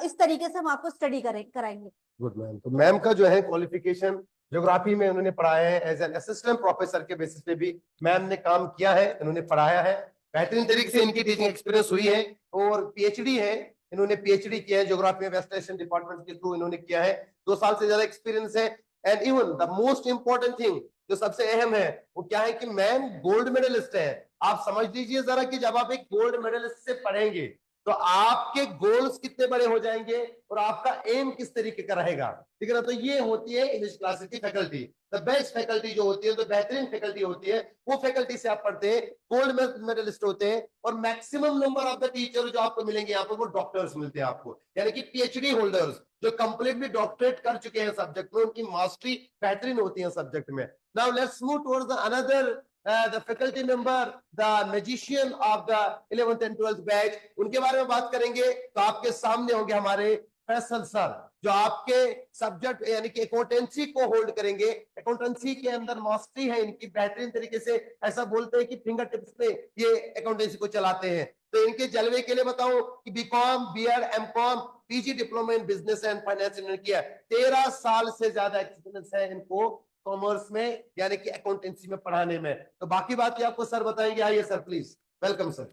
इस तरीके से हम आपको स्टडी कराएंगे। Good ma'am. तो मैम का जो है क्वालिफिकेशन ज्योग्राफी में उन्होंने पढ़ाया है, एज एन असिस्टेंट प्रोफेसर के बेसिस पे भी मैम ने काम किया है, इन्होंने पढ़ाया है, बेहतरीन तरीके से इनकी टीचिंग एक्सपीरियंस हुई है, और पीएचडी है, इन्होंने पीएचडी किया है ज्योग्राफी में वेस्ट एशियन डिपार्टमेंट के थ्रू इन्होंने किया है, 2 साल से ज्यादा एक्सपीरियंस है। And even the most important thing जो सबसे अहम है वो क्या है कि मैम गोल्ड मेडलिस्ट है। आप समझ लीजिए जरा कि जब आप एक गोल्ड मेडलिस्ट से पढ़ेंगे तो आपके गोल्स कितने बड़े हो जाएंगे और आपका एम किस तरीके का रहेगा, ठीक है ना। तो ये होती है इंग्लिश क्लासेस की फैकल्टी, द बेस्ट फैकल्टी जो होती है, तो बेहतरीन फैकल्टी होती है, वो फैकल्टी से आप पढ़ते हैं, गोल्ड मेडलिस्ट होते हैं। और maximum number of the teacher जो आपको मिलेंगे यहाँ पर वो डॉक्टर्स मिलते हैं आपको, यानी कि पीएचडी होल्डर्स जो कंप्लीटली डॉक्टरेट कर चुके हैं सब्जेक्ट में, उनकी मास्टरी बेहतरीन होती है सब्जेक्ट में। Now let's move towards the another the faculty member, the magician of the 11th and 12th batch, उनके बारे में बात करेंगे। तो आपके सामने होंगे हमारे फैसल सर, जो आपके सब्जेक्ट यानी कि अकाउंटेंसी को होल्ड करेंगे। अकाउंटेंसी के अंदर मास्टरी है इनकी, बेहतरीन तरीके से ऐसा बोलते हैं कि फिंगर टिप्स पे ये अकाउंटेंसी को चलाते हैं। तो इनके जलवे के लिए बताऊं कि BCom, BEd, MCom, PG diploma in business and finance इन्होंने किया। 13 साल से ज्यादा एक्सपीरियंस है इनको कॉमर्स में यानी कि अकाउंटेंसी में पढ़ाने में। तो बाकी बात ये आपको सर बताएंगे। आइए sir please, welcome sir.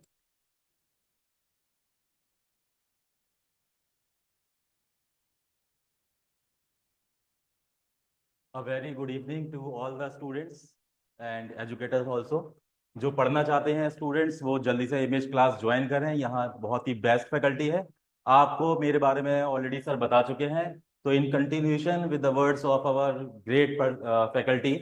A very good evening to all the students and educators also। जो पढ़ना चाहते हैं स्टूडेंट्स वो जल्दी से इमेज क्लास ज्वाइन करें, यहाँ बहुत ही बेस्ट फैकल्टी है। आपको मेरे बारे में ऑलरेडी सर बता चुके हैं। तो in continuation with the words of our great faculty,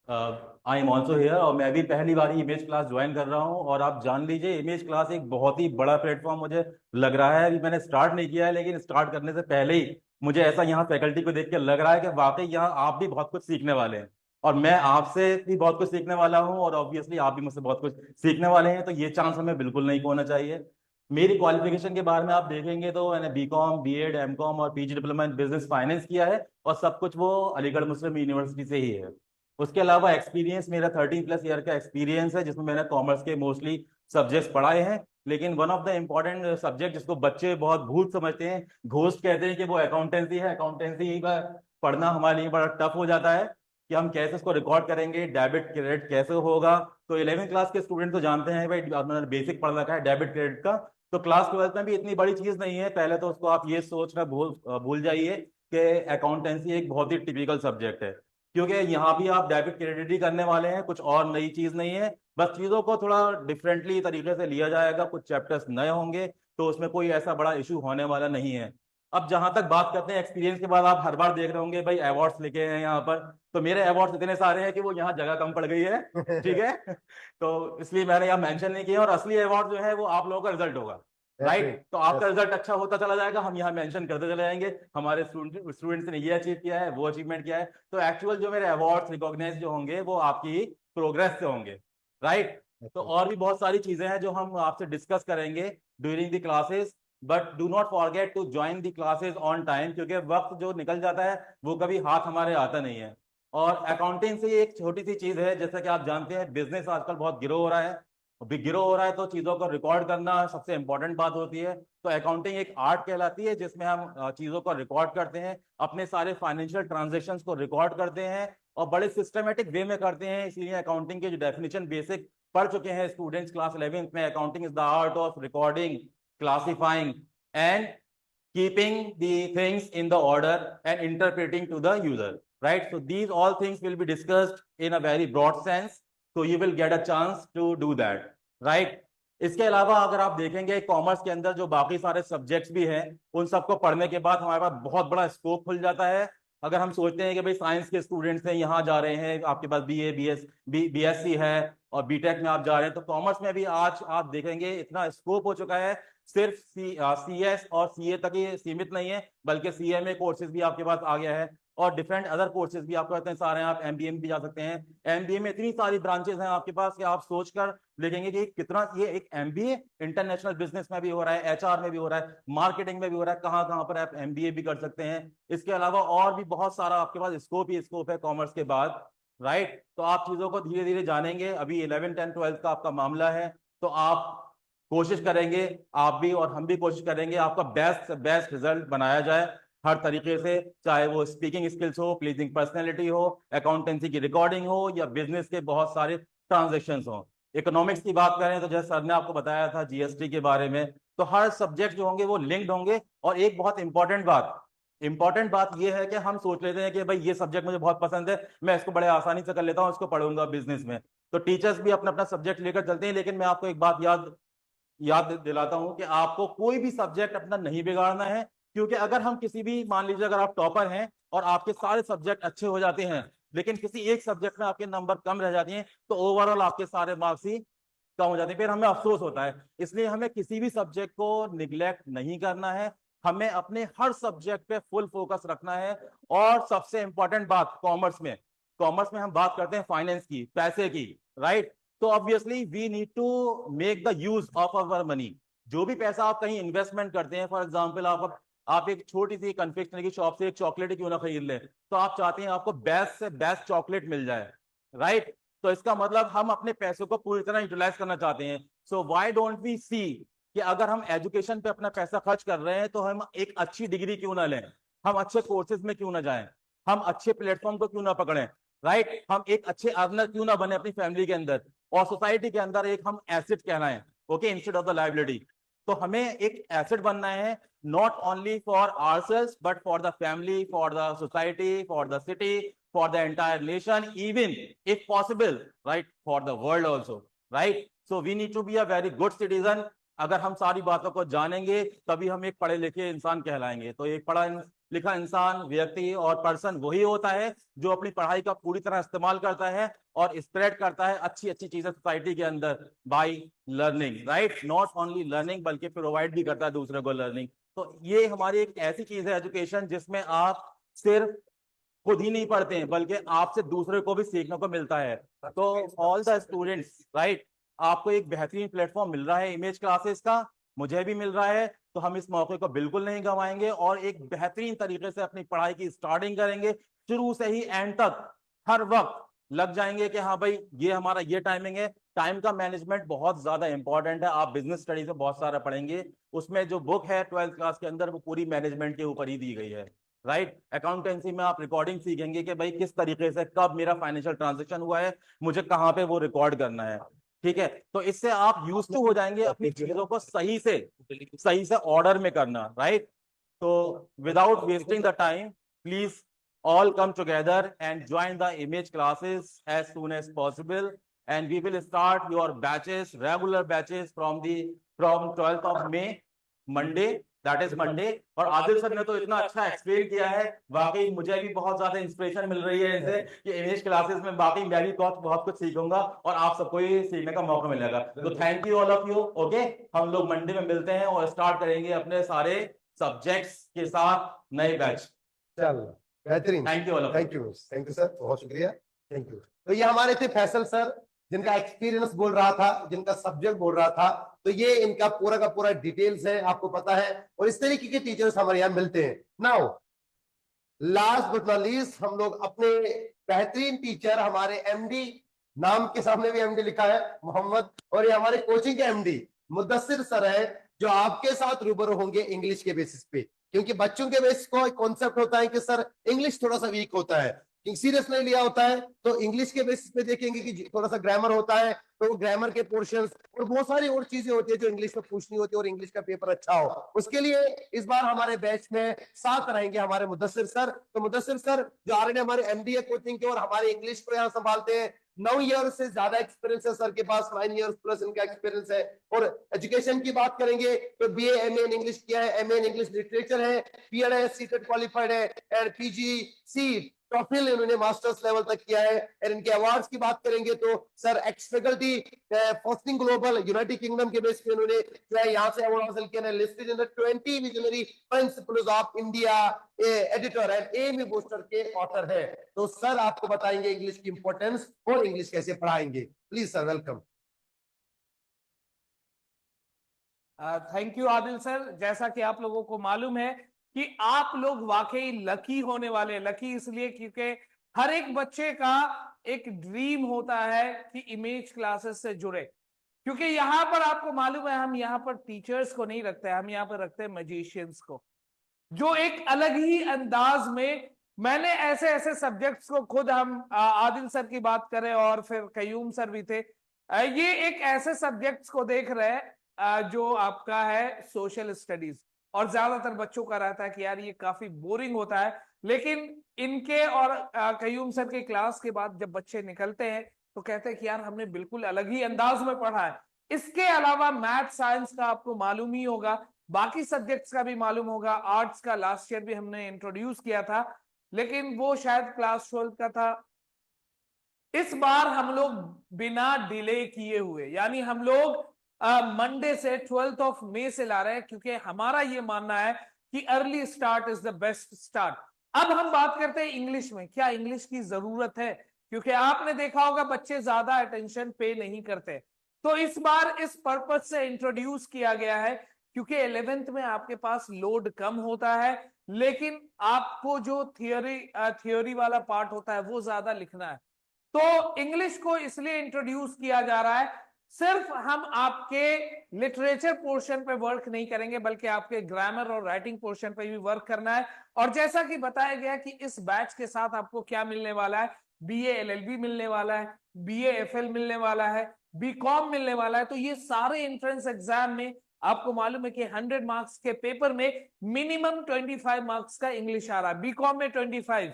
I am also here, और मैं भी पहली बार ही इमेज क्लास ज्वाइन कर रहा हूँ। और आप जान लीजिए इमेज क्लास एक बहुत ही बड़ा प्लेटफॉर्म मुझे लग रहा है। अभी मैंने स्टार्ट नहीं किया है, लेकिन स्टार्ट करने से पहले ही मुझे ऐसा यहाँ फैकल्टी को देख के लग रहा है कि वाकई यहाँ आप भी बहुत कुछ सीखने वाले हैं, और मैं आपसे भी बहुत कुछ सीखने वाला हूँ, और ऑब्वियसली आप भी मुझसे बहुत कुछ सीखने वाले हैं। तो ये चांस हमें बिल्कुल नहीं खोना चाहिए। मेरी क्वालिफिकेशन के बारे में आप देखेंगे तो मैंने बीकॉम, बीएड, एमकॉम और PG diploma in business finance किया है, और सब कुछ वो अलीगढ़ मुस्लिम यूनिवर्सिटी से ही है। उसके अलावा एक्सपीरियंस मेरा 13+ ईयर का एक्सपीरियंस है, जिसमें मैंने कॉमर्स के मोस्टली सब्जेक्ट्स पढ़ाए हैं। लेकिन one of the important subject जिसको बच्चे बहुत भूत समझते हैं, घोस्ट कहते हैं, कि वो अकाउंटेंसी है। अकाउंटेंसी का पढ़ना हमारे लिए बड़ा टफ हो जाता है कि हम कैसे उसको रिकॉर्ड करेंगे, डेबिट क्रेडिट कैसे होगा। तो 11वीं क्लास के स्टूडेंट तो जानते हैं भाई, आपने बेसिक पढ़ रखा है डेबिट क्रेडिट का। तो क्लास 12th में भी इतनी बड़ी चीज नहीं है। पहले तो उसको आप ये सोचना भूल जाइए कि अकाउंटेंसी एक बहुत ही टिपिकल सब्जेक्ट है, क्योंकि यहाँ भी आप डेबिट क्रेडिट ही करने वाले हैं, कुछ और नई चीज नहीं है। बस चीजों को थोड़ा डिफरेंटली तरीके से लिया जाएगा, कुछ चैप्टर्स नए होंगे, तो उसमें कोई ऐसा बड़ा इशू होने वाला नहीं है। अब जहां तक बात करते हैं एक्सपीरियंस के बाद, आप हर बार देख रहे होंगे भाई अवार्ड्स लेके हैं यहाँ पर। तो मेरे अवार्ड्स इतने सारे हैं कि वो यहाँ जगह कम पड़ गई है, ठीक है। तो इसलिए मैंने यहाँ मेंशन नहीं किया। और असली अवार्ड जो है वो आप लोगों का रिजल्ट होगा, राइट। तो आपका रिजल्ट अच्छा होता चला जाएगा, हम यहाँ मेंशन करते चले जाएंगे हमारे स्टूडेंट्स ने ये अचीव किया है, वो अचीवमेंट किया है। तो एक्चुअल जो मेरे अवार्ड्स रिकॉग्नाइज जो होंगे वो आपकी प्रोग्रेस से होंगे, राइट। तो और भी बहुत सारी चीजें हैं जो हम आपसे डिस्कस करेंगे during the classes, but do not forget to join the classes on time, क्योंकि वक्त जो निकल जाता है वो कभी हाथ हमारे आता नहीं है। और अकाउंटिंग से एक छोटी सी चीज है, जैसा कि आप जानते हैं बिजनेस आजकल बहुत गिरो हो रहा है, गिरो हो रहा है, तो चीजों को रिकॉर्ड करना सबसे इंपॉर्टेंट बात होती है। तो अकाउंटिंग एक आर्ट कहलाती है, जिसमें हम चीजों को रिकॉर्ड करते हैं, अपने सारे फाइनेंशियल ट्रांजैक्शंस को रिकॉर्ड करते हैं, और बड़े सिस्टमेटिक वे में करते हैं। इसलिए अकाउंटिंग के जो डेफिनेशन बेसिक पढ़ चुके हैं स्टूडेंट्स क्लास 11th में, accounting is the art of recording, classifying and keeping the things in the order and interpreting to the user, right? So these all things will be discussed in a very broad sense, so you will get a chance to do that, right? इसके अलावा अगर आप देखेंगे कॉमर्स के अंदर जो बाकी सारे सब्जेक्ट्स भी हैं, उन सबको पढ़ने के बाद हमारे पास बहुत बड़ा स्कोप खुल जाता है। अगर हम सोचते हैं कि भाई साइंस के स्टूडेंट्स हैं, यहाँ जा रहे हैं, आपके पास बीए, बीएससी है, और बीटेक में आप जा रहे हैं, तो कॉमर्स में भी आज आप देखेंगे इतना स्कोप हो चुका है। सिर्फ सीएस और सीए तक ही सीमित नहीं है, बल्कि सीएमए कोर्सेज भी आपके पास आ गया है, और डिफरेंट अदर कोर्सेज भी आपको इतने सारे हैं। आप एमबीए में भी जा सकते हैं। एमबीए में इतनी सारी ब्रांचेस हैं आपके पास कि आप सोचकर देखेंगे कि कितना ये एक एमबीए इंटरनेशनल बिजनेस में भी हो रहा है, एचआर में भी हो रहा है, मार्केटिंग में भी हो रहा है, कहाँ कहाँ पर आप एमबीए भी कर सकते हैं। इसके अलावा और भी बहुत सारा आपके पास स्कोप ही स्कोप है कॉमर्स के बाद, राइट। तो आप चीजों को धीरे धीरे जानेंगे। अभी 11, 10, 12 का आपका मामला है, तो आप कोशिश करेंगे, आप भी और हम भी कोशिश करेंगे आपका बेस्ट से बेस्ट रिजल्ट बनाया जाए हर तरीके से, चाहे वो स्पीकिंग स्किल्स हो, प्लीजिंग पर्सनैलिटी हो, अकाउंटेंसी की रिकॉर्डिंग हो, या बिजनेस के बहुत सारे ट्रांजेक्शंस हो। इकोनॉमिक्स की बात करें तो जैसे सर ने आपको बताया था जीएसटी के बारे में, तो हर सब्जेक्ट जो होंगे वो लिंक्ड होंगे। और एक बहुत इंपॉर्टेंट बात यह है कि हम सोच लेते हैं कि भाई ये सब्जेक्ट मुझे बहुत पसंद है, मैं इसको बड़े आसानी से कर लेता हूँ, इसको पढ़ूंगा बिजनेस में। तो टीचर्स भी अपना अपना सब्जेक्ट लेकर चलते हैं, लेकिन मैं आपको एक बात याद दिलाता हूं कि आपको कोई भी सब्जेक्ट अपना नहीं बिगाड़ना है। क्योंकि अगर हम किसी भी, मान लीजिए अगर आप टॉपर हैं और आपके सारे सब्जेक्ट अच्छे हो जाते हैं, लेकिन किसी एक सब्जेक्ट में आपके नंबर कम रह जाते हैं, तो ओवरऑल आपके सारे मार्क्स ही कम हो जाते हैं, फिर हमें अफसोस होता है। इसलिए हमें किसी भी सब्जेक्ट को निग्लेक्ट नहीं करना है, हमें अपने हर सब्जेक्ट पे फुल फोकस रखना है। और सबसे इंपॉर्टेंट बात कॉमर्स में हम बात करते हैं फाइनेंस की, पैसे की, राइट। तो obviously we need to make the use of our money. जो भी पैसा आप कहीं इन्वेस्टमेंट करते हैं, फॉर एग्जांपल आप एक छोटी सी कन्फेक्शनरी की शॉप से एक चॉकलेट क्यों ना खरीद लें, तो आप चाहते हैं आपको बेस्ट से बेस्ट चॉकलेट मिल जाए, राइट। तो इसका मतलब हम अपने पैसों को पूरी तरह यूटिलाइज करना चाहते हैं। सो व्हाई डोंट वी सी कि अगर हम एजुकेशन पे अपना पैसा खर्च कर रहे हैं, तो हम एक अच्छी डिग्री क्यों ना लें, हम अच्छे कोर्सेज में क्यों ना जाएं, हम अच्छे प्लेटफॉर्म को क्यों ना पकड़ें, राइट? हम एक अच्छे अर्नर क्यों ना बने अपनी फैमिली के अंदर और सोसाइटी के अंदर एक हम एसेट कहलाएं, okay, instead of the liability. तो हमें एक एसेट बनना है, not only for ourselves but for the family, for the society, for the city, for the entire nation, even if possible, right, for the world also, right? So we need to be a very good citizen. अगर हम सारी बातों को जानेंगे तभी हम एक पढ़े लिखे इंसान कहलाएंगे। तो एक पढ़ा लिखा इंसान, व्यक्ति और पर्सन वही होता है जो अपनी पढ़ाई का पूरी तरह इस्तेमाल करता है और स्प्रेड करता है अच्छी अच्छी चीजें सोसाइटी के अंदर by learning, right? Not only learning बल्कि प्रोवाइड भी करता है दूसरे को लर्निंग। तो ये हमारी एक ऐसी चीज है एजुकेशन जिसमें आप सिर्फ खुद ही नहीं पढ़ते हैं बल्कि आपसे दूसरे को भी सीखने को मिलता है। तो ऑल द स्टूडेंट्स, राइट, आपको एक बेहतरीन प्लेटफॉर्म मिल रहा है इमेज क्लासेस का, मुझे भी मिल रहा है, तो हम इस मौके को बिल्कुल नहीं गंवाएंगे और एक बेहतरीन तरीके से अपनी पढ़ाई की स्टार्टिंग करेंगे, शुरू से ही एंड तक हर वक्त लग जाएंगे कि हाँ भाई ये हमारा ये टाइमिंग है। टाइम का मैनेजमेंट बहुत ज्यादा इंपॉर्टेंट है। आप बिजनेस स्टडीज में बहुत सारा पढ़ेंगे, उसमें जो बुक है 12th क्लास के अंदर वो पूरी मैनेजमेंट के ऊपर ही दी गई है, राइट? अकाउंटेंसी में आप रिकॉर्डिंग सीखेंगे कि भाई किस तरीके से कब मेरा फाइनेंशियल ट्रांजेक्शन हुआ है, मुझे कहाँ पे वो रिकॉर्ड करना है, ठीक है? तो इससे आप यूज टू हो जाएंगे अपनी चीजों को सही से ऑर्डर में करना, राइट? तो without wasting the time, please all come together and join the image classes as soon as possible, and we will start your batches, regular batches from 12th of May, Monday, that is Monday। और आदिल सर ने तो इतना अच्छा एक्सप्लेन किया है, वाकई मुझे भी बहुत ज्यादा इंस्पिरेशन मिल रही है इनसे कि इमेज क्लासेस में बाकी मैं भी बहुत कुछ सीखूंगा और आप सबको ही सीखने का मौका मिलेगा। तो thank you all of you, okay? हम लोग मंडे में मिलते हैं और स्टार्ट करेंगे अपने सारे सब्जेक्ट्स के साथ नए बैच। चलो बेहतरीन, thank you all of thank you sir, बहुत शुक्रिया, थैंक यू। तो ये हमारे थे फैसल सर, जिनका एक्सपीरियंस बोल रहा था, जिनका सब्जेक्ट बोल रहा था। तो ये इनका पूरा का पूरा डिटेल्स है, आपको पता है, और इस तरीके के टीचर्स हमारे यहाँ मिलते हैं। Now last but not least, हम लोग अपने बेहतरीन टीचर, हमारे एमडी, नाम के सामने भी एमडी लिखा है मोहम्मद, और ये हमारे कोचिंग के एमडी मुद्दस्सिर सर है, जो आपके साथ रूबरू होंगे इंग्लिश के बेसिस पे। क्योंकि बच्चों के बेसिस को एक कॉन्सेप्ट होता है कि सर इंग्लिश थोड़ा सा वीक होता है, सीरियस नहीं लिया होता है, तो इंग्लिश के बेसिस पे देखेंगे कि थोड़ा सा ग्रामर होता है, तो वो ग्रामर के पोर्शंस और बहुत सारी और चीजें होती है जो इंग्लिश में पूछनी होती है, और इंग्लिश का पेपर अच्छा हो। उसके लिए इस बार हमारे बैच में साथ रहेंगे हमारे मुद्दस्सिर सर। तो मुद्दस्सिर सर जो ऑलरेडी हमारे एमडीए कोचिंग के और हमारे इंग्लिश को यहाँ संभालते हैं, 9 ईयर से ज्यादा एक्सपीरियंस है सर के पास, 9 ईयर्स प्लस इनका एक्सपीरियंस है। और एजुकेशन की बात करेंगे तो बीए एमए इन इंग्लिश किया है, एमए इन इंग्लिश लिटरेचर है, बीएड है, सीटेट क्वालिफाइड है, एंड पीजीसी टॉफिल इन्होंने मास्टर्स लेवल तक किया है। और इनके अवार्ड्स की बात करेंगे तो sir x faculty frosting global United kingdom के बेस पे इन्होंने जो है यहाँ से अवार्ड हासिल किया है, listed in the 20 visionary principals of India, editor and Amy booster के ऑथर है। तो सर आपको बताएंगे इंग्लिश की इंपॉर्टेंस और इंग्लिश कैसे पढ़ाएंगे। Please sir, welcome. Thank you Adil sir. जैसा कि आप लोगों को मालूम है कि आप लोग वाकई लकी होने वाले। लकी इसलिए क्योंकि हर एक बच्चे का एक ड्रीम होता है कि इमेज क्लासेस से जुड़े, क्योंकि यहाँ पर आपको मालूम है हम यहाँ पर टीचर्स को नहीं रखते, हम यहाँ पर रखते हैं मैजिशियंस को, जो एक अलग ही अंदाज में। मैंने ऐसे ऐसे सब्जेक्ट्स को खुद, हम आदिल सर की बात करें और फिर कयूम सर भी थे, ये एक ऐसे सब्जेक्ट्स को देख रहे हैं जो आपका है सोशल स्टडीज, और ज्यादातर बच्चों का रहता है कि यार ये काफी बोरिंग होता है। लेकिन इनके और कयूम सर के क्लास के बाद जब बच्चे निकलते हैं तो कहते हैं कि यार हमने बिल्कुल अलग ही अंदाज में पढ़ा है। इसके अलावा मैथ साइंस का आपको मालूम ही होगा, बाकी सब्जेक्ट्स का भी मालूम होगा। आर्ट्स का लास्ट ईयर भी हमने इंट्रोड्यूस किया था, लेकिन वो शायद क्लास 12 का था। इस बार हम लोग बिना डिले किए हुए, यानी हम लोग मंडे से 12th ऑफ मई से ला रहे हैं, क्योंकि हमारा ये मानना है कि early start is the best start. अब हम बात करते हैं इंग्लिश में। क्या इंग्लिश की जरूरत है? क्योंकि आपने देखा होगा बच्चे ज्यादा अटेंशन पे नहीं करते, तो इस बार इस पर्पज से इंट्रोड्यूस किया गया है, क्योंकि 11th में आपके पास लोड कम होता है, लेकिन आपको जो थियोरी वाला पार्ट होता है वो ज्यादा लिखना है। तो इंग्लिश को इसलिए इंट्रोड्यूस किया जा रहा है। सिर्फ हम आपके लिटरेचर पोर्शन पे वर्क नहीं करेंगे बल्कि आपके ग्रामर और राइटिंग पोर्शन पे भी वर्क करना है। और जैसा कि बताया गया कि इस बैच के साथ आपको क्या मिलने वाला है, बीए एलएलबी मिलने वाला है, बीए एफएल मिलने वाला है, बीकॉम मिलने वाला है। तो ये सारे एंट्रेंस एग्जाम में आपको मालूम है कि 100 मार्क्स के पेपर में मिनिमम 25 मार्क्स का इंग्लिश आ रहा है, बीकॉम में 25,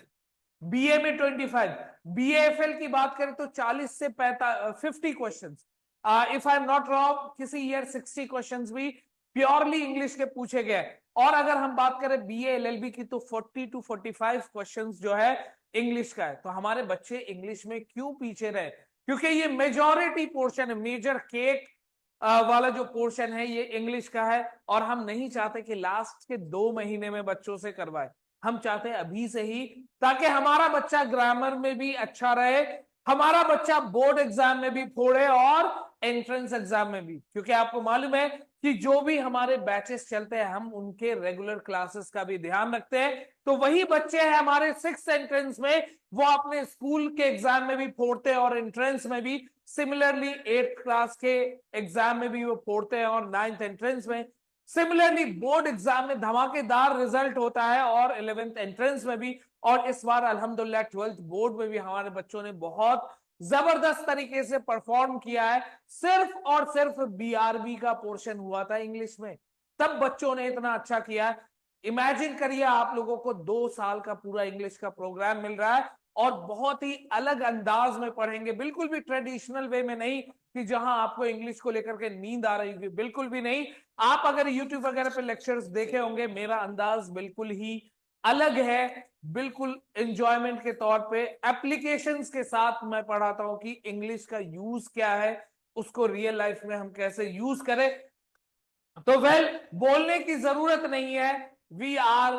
बीए में 25, बीएफएल की बात करें तो 40 से 50 questions, if I am not wrong किसी ईयर 60 क्वेश्चंस भी प्योरली इंग्लिश के पूछे गए। और अगर हम बात करें बीए एलएलबी की तो 40 to 45 क्वेश्चंस जो है इंग्लिश का है। तो हमारे बच्चे इंग्लिश में क्यों पीछे रहे? क्योंकि ये मेजॉरिटी पोर्शन है, मेजर केक वाला जो पोर्शन है ये इंग्लिश का है। और हम नहीं चाहते कि लास्ट के 2 महीने में बच्चों से करवाए, हम चाहते हैं अभी से ही, ताकि हमारा बच्चा ग्रामर में भी अच्छा रहे, हमारा बच्चा बोर्ड एग्जाम में भी फोड़े और एंट्रेंस एग्जाम में भी। क्योंकि आपको मालूम है कि जो भी हमारे बैचेस चलते हैं हम उनके रेगुलर क्लासेस का भी ध्यान रखते हैं। तो वही बच्चे हैं हमारे 6th एंट्रेंस में, वो अपने स्कूल के एग्जाम में भी फोड़ते हैं और एंट्रेंस में भी, सिमिलरली 8th क्लास के एग्जाम में भी वो फोड़ते हैं और 9th एंट्रेंस में, सिमिलरली बोर्ड एग्जाम में धमाकेदार रिजल्ट होता है और 11th एंट्रेंस में भी। और इस बार अल्हम्दुलिल्लाह 12th बोर्ड में भी हमारे बच्चों ने बहुत जबरदस्त तरीके से परफॉर्म किया है। सिर्फ और सिर्फ बीआरबी का पोर्शन हुआ था इंग्लिश में, तब बच्चों ने इतना अच्छा किया। इमेजिन करिए आप लोगों को 2 साल का पूरा इंग्लिश का प्रोग्राम मिल रहा है और बहुत ही अलग अंदाज में पढ़ेंगे, बिल्कुल भी ट्रेडिशनल वे में नहीं कि जहां आपको इंग्लिश को लेकर के नींद आ रही होगी, बिल्कुल भी नहीं। आप अगर यूट्यूब वगैरह पे लेक्चर्स देखे होंगे, मेरा अंदाज बिल्कुल ही अलग है, बिल्कुल एंजॉयमेंट के तौर पे एप्लीकेशंस के साथ मैं पढ़ाता हूं कि इंग्लिश का यूज क्या है, उसको रियल लाइफ में हम कैसे यूज करें। तो बोलने की जरूरत नहीं है, we are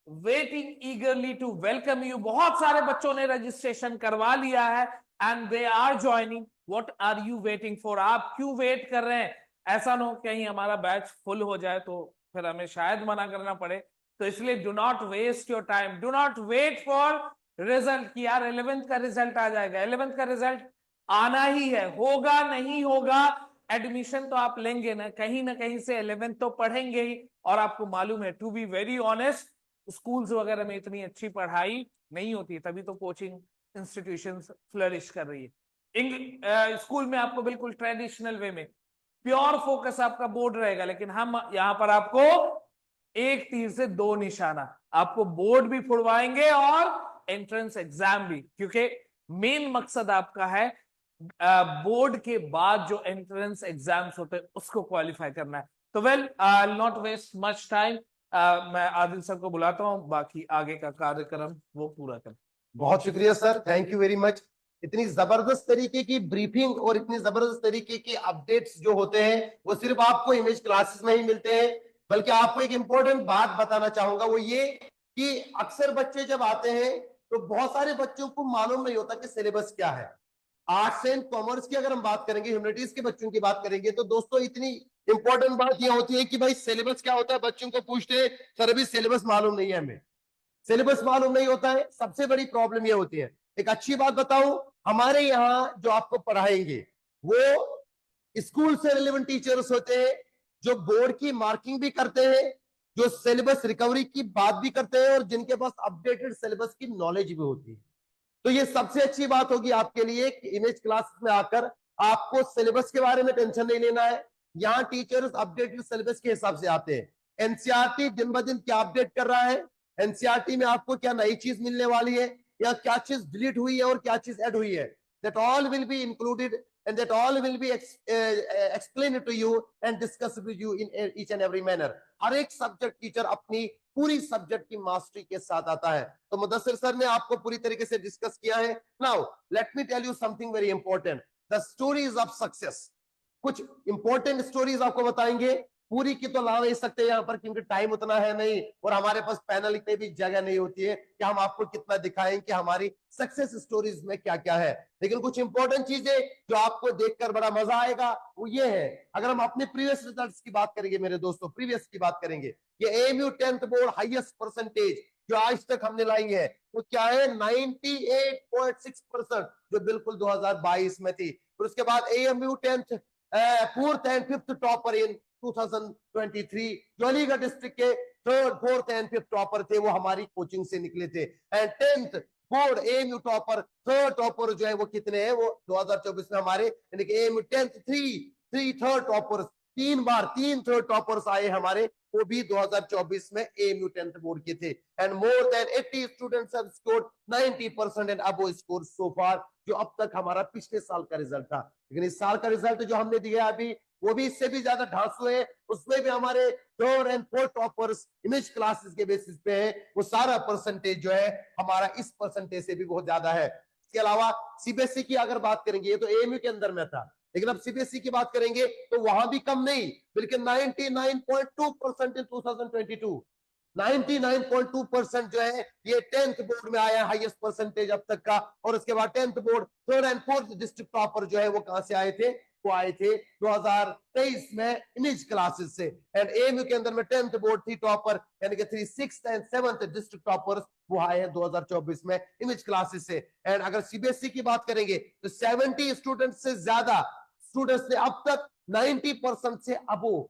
waiting eagerly to welcome you. बहुत सारे बच्चों ने रजिस्ट्रेशन करवा लिया है and they are joining. What are you waiting for? आप क्यों वेट कर रहे हैं? ऐसा ना हो कहीं हमारा बैच फुल हो जाए तो फिर हमें शायद मना करना पड़े। तो इसलिए do not waste your time, do not wait for result कि यार 11th का रिजल्ट आ जाएगा। 11th का रिजल्ट आना ही है, होगा नहीं होगा, एडमिशन तो आप लेंगे ना कहीं से 11th तो पढ़ेंगे ही। और आपको मालूम है, to be very honest, schools वगैरह में इतनी अच्छी पढ़ाई नहीं होती, तभी तो कोचिंग इंस्टीट्यूशंस फ्लरिश कर रही है। स्कूल में आपको बिल्कुल ट्रेडिशनल वे में प्योर फोकस आपका बोर्ड रहेगा, लेकिन हम यहां पर आपको एक तीर से 2 निशाना, आपको बोर्ड भी फुड़वाएंगे और एंट्रेंस एग्जाम भी। क्योंकि मेन मकसद आपका है बोर्ड के बाद जो एंट्रेंस एग्जाम्स होते हैं उसको क्वालिफाई करना है। तो नॉट वेस्ट मच टाइम, मैं आदिल सर को बुलाता हूं, बाकी आगे का कार्यक्रम वो पूरा कर। बहुत शुक्रिया sir, thank you very much. इतनी जबरदस्त तरीके की ब्रीफिंग और इतनी जबरदस्त तरीके के अपडेट्स जो होते हैं वो सिर्फ आपको इमेज क्लासेस में ही मिलते हैं। बल्कि आपको एक इंपॉर्टेंट बात बताना चाहूंगा, वो ये कि अक्सर बच्चे जब आते हैं तो बहुत सारे बच्चों को मालूम नहीं होता कि सिलेबस क्या है। आर्ट्स एंड कॉमर्स की अगर हम बात करेंगे, ह्यूमैनिटीज के बच्चों की बात करेंगे, तो दोस्तों इतनी इंपॉर्टेंट बात यह होती है कि भाई सिलेबस क्या होता है। बच्चों को पूछते हैं सर अभी सिलेबस मालूम नहीं है, हमें सिलेबस मालूम नहीं होता है। सबसे बड़ी प्रॉब्लम यह होती है। एक अच्छी बात बताऊं, हमारे यहाँ जो आपको पढ़ाएंगे वो स्कूल से रिलेवेंट टीचर्स होते हैं, जो बोर्ड की मार्किंग भी करते हैं, जो सिलेबस रिकवरी की बात भी करते हैं और जिनके पास अपडेटेड सिलेबस की नॉलेज भी होती है। तो ये सबसे अच्छी बात होगी आपके लिए कि इमेज क्लास में आकर आपको सिलेबस के बारे में टेंशन नहीं लेना है। यहाँ टीचर्स अपडेटेड सिलेबस के हिसाब से आते हैं। एनसीईआरटी दिन ब दिन क्या अपडेट कर रहा है, एनसीईआरटी में आपको क्या नई चीज मिलने वाली है या क्या चीज डिलीट हुई है और क्या चीज ऐड हुई है, that all will be included and that all will be explained to you and discussed with you in each and every manner. हर एक सब्जेक्ट टीचर अपनी पूरी सब्जेक्ट की मास्टरी के साथ आता है। तो मुदस्सिर सर ने आपको पूरी तरीके से डिस्कस किया है। Now let me tell you something very important, the stories of success. कुछ इंपॉर्टेंट स्टोरीज आपको बताएंगे, पूरी की तो ला नहीं सकते यहाँ पर क्योंकि टाइम उतना है नहीं और हमारे पास पैनल इतनी भी जगह नहीं होती है कि हम आपको कितना दिखाएं कि हमारी सक्सेस स्टोरीज में क्या क्या है। लेकिन कुछ इंपॉर्टेंट चीजें जो आपको देखकर बड़ा मजा आएगा वो ये है। अगर हम अपने प्रीवियस रिजल्ट्स की बात करेंगे मेरे दोस्तों, प्रीवियस की बात करेंगे, ये AMU 10th board highest percentage जो आज तक हमने लाई है वो क्या है 98.6%, जो बिल्कुल 2022 में थी। फिर उसके बाद AMU 10th fourth and fifth topper in 2023। जो अलीगढ़ डिस्ट्रिक्ट के third fourth and fifth topper थे वो हमारी कोचिंग से निकले थे। And 10th board AMU topper, third topper जो है वो कितने हैं, वो 2024 में हमारे यानी कि AMU 10th three third toppers, 3 बार 3 थर्ड टॉपर्स आए हमारे, वो भी 2024 में एएमयू 10th बोर्ड के थे। And more than 80 students have scored 90% and above score so far, जो अब तक हमारा पिछले साल का रिजल्ट था। लेकिन इस साल का रिजल्ट जो हमने दिया अभी वो भी इससे भी ज्यादा ढांसू है, उसमें भी हमारे third and fourth toppers image classes के बेसिस पे है, वो सारा परसेंटेज जो है हमारा इस परसेंटेज से भी बहुत ज्यादा है। इसके अलावा सीबीएसई की अगर बात करेंगे, ये तो एएमयू के अंदर में था, लेकिन अब सीबीएसई की बात करेंगे तो वहां भी कम नहीं, बल्कि 99.2% इन 2022, 99.2% जो है ये 10th बोर्ड में आया, हाईएस्ट परसेंटेज अब तक का। और उसके बाद 10th board third and fourth district topper जो है वो कहां से आए थे, वो आए थे 2023 में इमेज क्लासेस से। एंड एएमयू के अंदर में 10th बोर्ड थी टॉपर, यानी कि 3 6th and 7th district toppers वो आए हैं 2024 में इमेज क्लासेस से। एंड अगर सीबीएसई की बात करेंगे तो 70 स्टूडेंट्स से ज्यादा स्टूडेंट्स ने अब तक 90% से अबो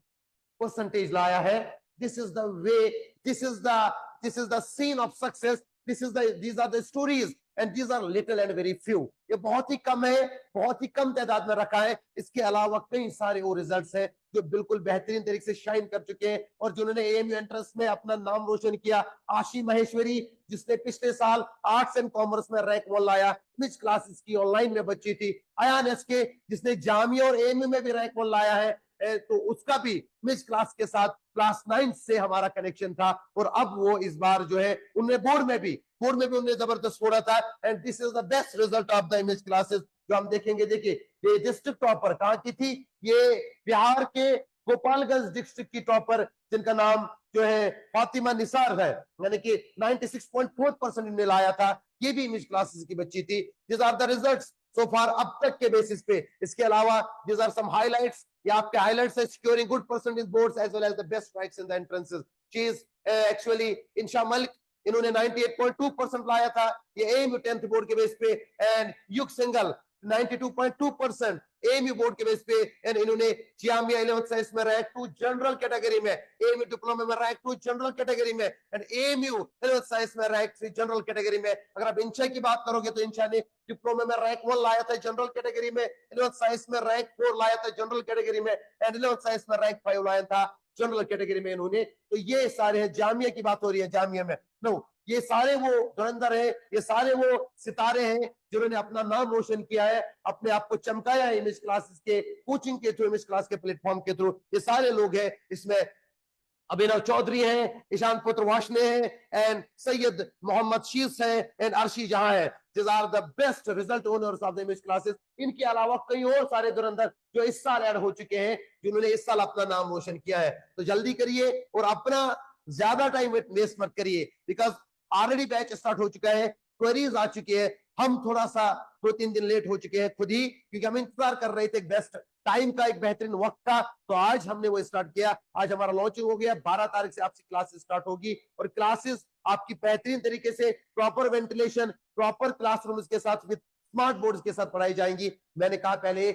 परसेंटेज लाया है। This is the way, this is the scene of success, these are the stories and these are little and very few। ये बहुत ही कम है, बहुत ही कम तादाद में रखा है। इसके अलावा कई सारे और रिजल्ट्स हैं जो बिल्कुल बेहतरीन तरीके से शाइन कर चुके हैं और जिन्होंने एएमयू एंट्रेंस में अपना नाम रोशन किया। आशी महेश्वरी जिसने पिछले साल आर्ट्स एंड कॉमर्स में रैंक 1 लाया, इमेज क्लासेस की ऑनलाइन में बच्ची थी। अयान एसके जिसने जामिया और एएमयू में भी रैंक 1 लाया है, तो उसका भी इमेज क्लास के साथ क्लास 9 से हमारा कनेक्शन था और अब वो इस बार जो है उन्हें बोर्ड में भी उन्हें जबरदस्त छोड़ा था। And this is the best result of the image classes जो हम देखेंगे। देखिए ये डिस्ट्रिक्ट टॉपर कहाँ की थी, ये बिहार के गोपालगंज डिस्ट्रिक्ट की टॉपर जिनका नाम जो है फातिमा निसार है, यानी कि 96.4% इन्हें लाया था। ये भी इमेज क्लासेस की बच्ची थी। दिस आर द रिजल्ट्स सो फार अब तक के बेसिस पे। इसके अलावा दिस आर सम हाइलाइट्स, ये आपके हाइलाइट्स है securing good percentage boards as well as the best ranks in the entrances। she is actually इंशा मलिक, इन्होंने 98.2% लाया था ये एएमयू 10th बोर्ड के बेस पे। एंड युग सिंगल 92.2% एएमयू बोर्ड के बेस पे। एंड इन्होंने जामिया 11th साइंस में रैंक 2 जनरल कैटेगरी में, एएमयू डिप्लोमा में रैंक 2 जनरल कैटेगरी में एंड एएमयू 11th साइंस में रैंक 3 जनरल कैटेगरी में। अगर आप इंशा की बात करोगे तो इंशा ने डिप्लोमा में रैंक 1 लाया था जनरल कैटेगरी में, 11th साइंस में रैंक 4 लाया था जनरल कैटेगरी में एंड 11th साइंस में रैंक 5 लाया था जनरल कैटेगरी में इन्होंने। तो ये सारे हैं, जामिया की बात हो रही है, जामिया में नो, ये सारे वो धुरंधर हैं, ये सारे वो सितारे हैं जिन्होंने अपना नाम रोशन किया है, अपने आप को चमकाया है इमेज क्लासेस के कोचिंग के थ्रू, इमेज क्लास के प्लेटफॉर्म के थ्रू। ये सारे लोग हैं, इसमें अभिनव चौधरी हैं, ईशान पुत्र वाशने हैं एंड सैयद मोहम्मद शीर्ष हैं एंड अर्शी जहां है। These are the best result owners of the image classes। इनके अलावा कई और सारे धुरंधर जो इस साल ऐड हो चुके हैं, जिन्होंने इस साल अपना नाम रोशन किया है। तो जल्दी करिए और अपना ज्यादा टाइम वेस्ट मत करिए, बिकॉज ऑलरेडी बैच स्टार्ट हो चुका है, क्वेरीज आ चुकी है। हम थोड़ा सा 2-3 दिन लेट हो चुके हैं खुद ही, क्योंकि हम इंतजार कर रहे थे एक बेस्ट टाइम का, एक बेहतरीन वक्त का। तो आज हमने वो स्टार्ट किया, आज हमारा लॉन्चिंग हो गया। 12 तारीख से आपकी क्लासेस स्टार्ट होगी और क्लासेस आपकी बेहतरीन तरीके से प्रॉपर वेंटिलेशन, प्रॉपर क्लासरूम्स के साथ विद स्मार्ट बोर्ड्स के साथ पढ़ाई जाएंगी। मैंने कहा पहले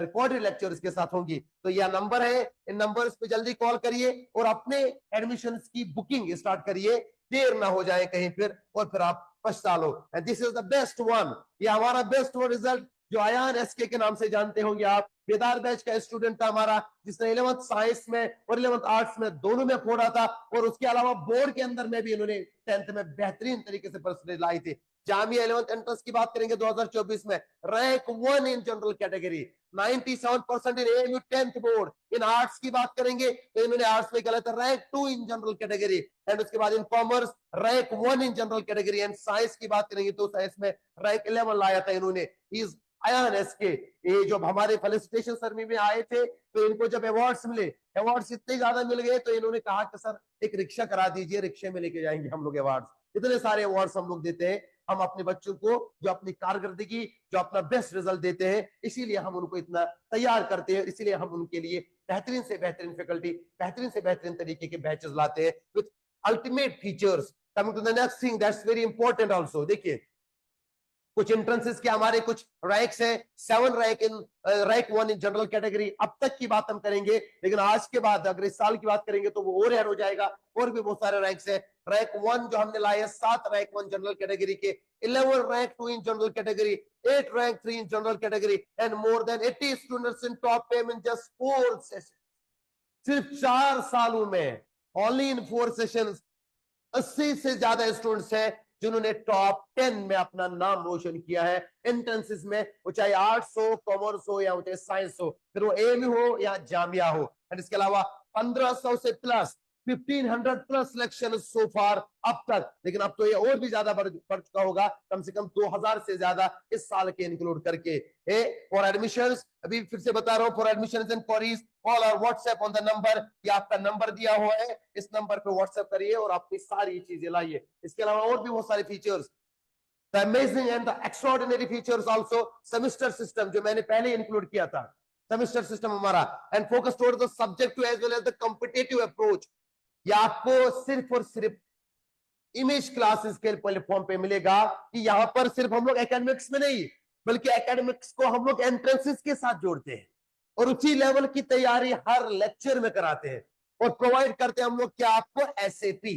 रिकॉर्डेड लेक्चर इसके साथ होंगी। तो यह नंबर है, इन नंबर्स पे जल्दी कॉल करिए और अपने एडमिशंस की बुकिंग स्टार्ट करिए, देर ना हो जाए कहीं फिर और फिर आप पछता लो। And this is the best one, ये हमारा बेस्ट वन रिजल्ट जो अयान एसके के नाम से जानते होंगे आप। बेदार बैच का स्टूडेंट था हमारा, जिसने 11th साइंस में और 11th आर्ट्स में दोनों में फोड़ा था और उसके अलावा बोर्ड के अंदर में भी इन्होंने 10th में बेहतरीन तरीके से परसेंटेज लाई थी। जामिया 11th एंट्रेंस की बात करेंगे 2024 में rank 1 in general category, 97% in AMU 10th board. In arts की बात करेंगे तो इन्होंने आर्ट्स में गलत rank 2 in general category and उसके बाद in commerce rank 1 in general category and science की बात करेंगे तो साइंस में रैंक 11 लाया था इन्होंने। इज अयान एसके, ये जब हमारे फेलिसिटेशन सेरेमनी में आए थे तो इनको जब अवार्ड्स मिले, अवार्ड्स इतने ज्यादा मिल गए तो इन्होंने कहा कि सर एक रिक्शा करा दीजिए, रिक्शे में लेके जाएंगे हम लोग अवार्ड्स। इतने सारे अवार्ड्स हम लोग देते हैं हम अपने बच्चों को, जो अपनी कारकर्दगी, जो अपना बेस्ट रिजल्ट देते हैं, इसीलिए हम उनको इतना तैयार करते हैं, इसीलिए हम उनके लिए बेहतरीन से बेहतरीन फैकल्टी, बेहतरीन से बेहतरीन तरीके के बैचेस लाते हैं with ultimate features. Coming to the next thing that's very important also, देखिए कुछ एंट्रेंसेस के हमारे कुछ रैंक्स हैं, 7 rank in rank 1 in general category. अब तक की बात हम करेंगे, लेकिन आज के बाद अगर इस साल की बात करेंगे तो वो और ऐड हो जाएगा, और भी बहुत सारे रैंक्स हैं। रैंक 1 जो हमने लाए 7 रैंक 1 जनरल कैटेगरी के, 11 rank 2 in general category, 8 rank 3 in general category, and more than 80 students in top 10 in just 4 sessions. सिर्फ 4 सालों में, ओनली इन 4 सेशंस 80 से ज्यादा स्टूडेंट्स हैं जिन्होंने टॉप 10 में अपना नाम रोशन किया है एंट्रेंसेस में, वो चाहे आर्ट्स हो, कॉमर्स हो, या चाहे साइंस हो, फिर वो एएमयू हो या जामिया हो। एंड इसके अलावा 1500 से प्लस 1500 प्लस सिलेक्शन सो फार अब तक, लेकिन अब तो ये और भी ज्यादा बढ़ चुका होगा, कम से कम 2000 से ज्यादा इस साल के इंक्लूड करके। फॉर एडमिशंस, अभी फिर से बता रहा हूं, for admissions and queries call और व्हाट्सएप ऑन द नंबर, ये आपका नंबर दिया हुआ है, इस नंबर पे व्हाट्सएप करिए और अपनी सारी चीजें लाइए। इसके अलावा और भी बहुत सारे features, the amazing and the extraordinary features also, semester system जो मैंने पहले इंक्लूड किया था, सेमेस्टर सिस्टम हमारा, and focus towards the subjective as well as the competitive approach. ये आपको सिर्फ और सिर्फ इमेज क्लासेस के प्लेटफॉर्म पे मिलेगा कि यहां पर सिर्फ हम लोग एकेडमिक्स में नहीं, बल्कि एकेडमिक्स को हम लोग एंट्रेंसेस के साथ जोड़ते हैं और उसी लेवल की तैयारी हर लेक्चर में कराते हैं, और प्रोवाइड करते हैं हम लोग क्या आपको SAP,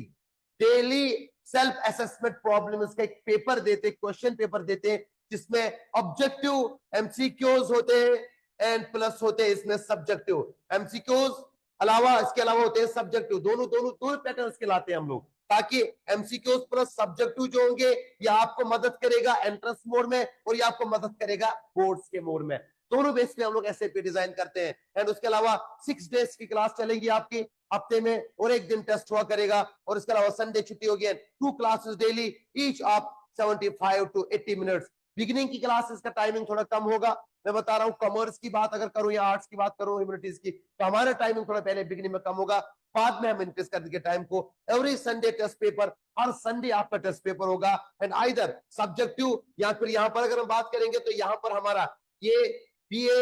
daily self assessment problem, इसका एक पेपर देते, क्वेश्चन पेपर देते हैं, जिसमें ऑब्जेक्टिव एमसीक्यूज होते हैं एंड प्लस होते हैं इसमें सब्जेक्टिव। एमसीक्यूज अलावा इसके अलावा होते हैं सब्जेक्टिव, दोनों पैटर्न्स के लाते हैं हम लोग, ताकि एमसीक्यूज प्लस सब्जेक्टिव जो होंगे ये आपको मदद करेगा एंट्रेंस मोड में, और ये आपको मदद करेगा बोर्ड्स के मोड में। दोनों बेस पे हम लोग एसएपी डिजाइन करते हैं। एंड उसके अलावा 6 डेज की क्लास चलेगी आपकी हफ्ते में, और एक दिन टेस्ट हुआ करेगा, और इसके अलावा संडे छुट्टी होगी। 2 classes daily, each of 75 to 80 minutes. Beginning की क्लासेस का टाइमिंग थोड़ा कम होगा, मैं बता रहा हूँ, कॉमर्स की बात अगर करूं या आर्ट्स की बात करूं, ह्यूमैनिटीज की, तो हमारा टाइमिंग थोड़ा पहले बिगिनिंग में कम होगा, बाद में हम इंक्रीज कर देंगे टाइम को। एवरी संडे टेस्ट पेपर, हर संडे आपका टेस्ट पेपर होगा, एंड आइदर सब्जेक्टिव, या फिर यहां पर अगर हम बात करेंगे तो यहां पर हमारा ये बीए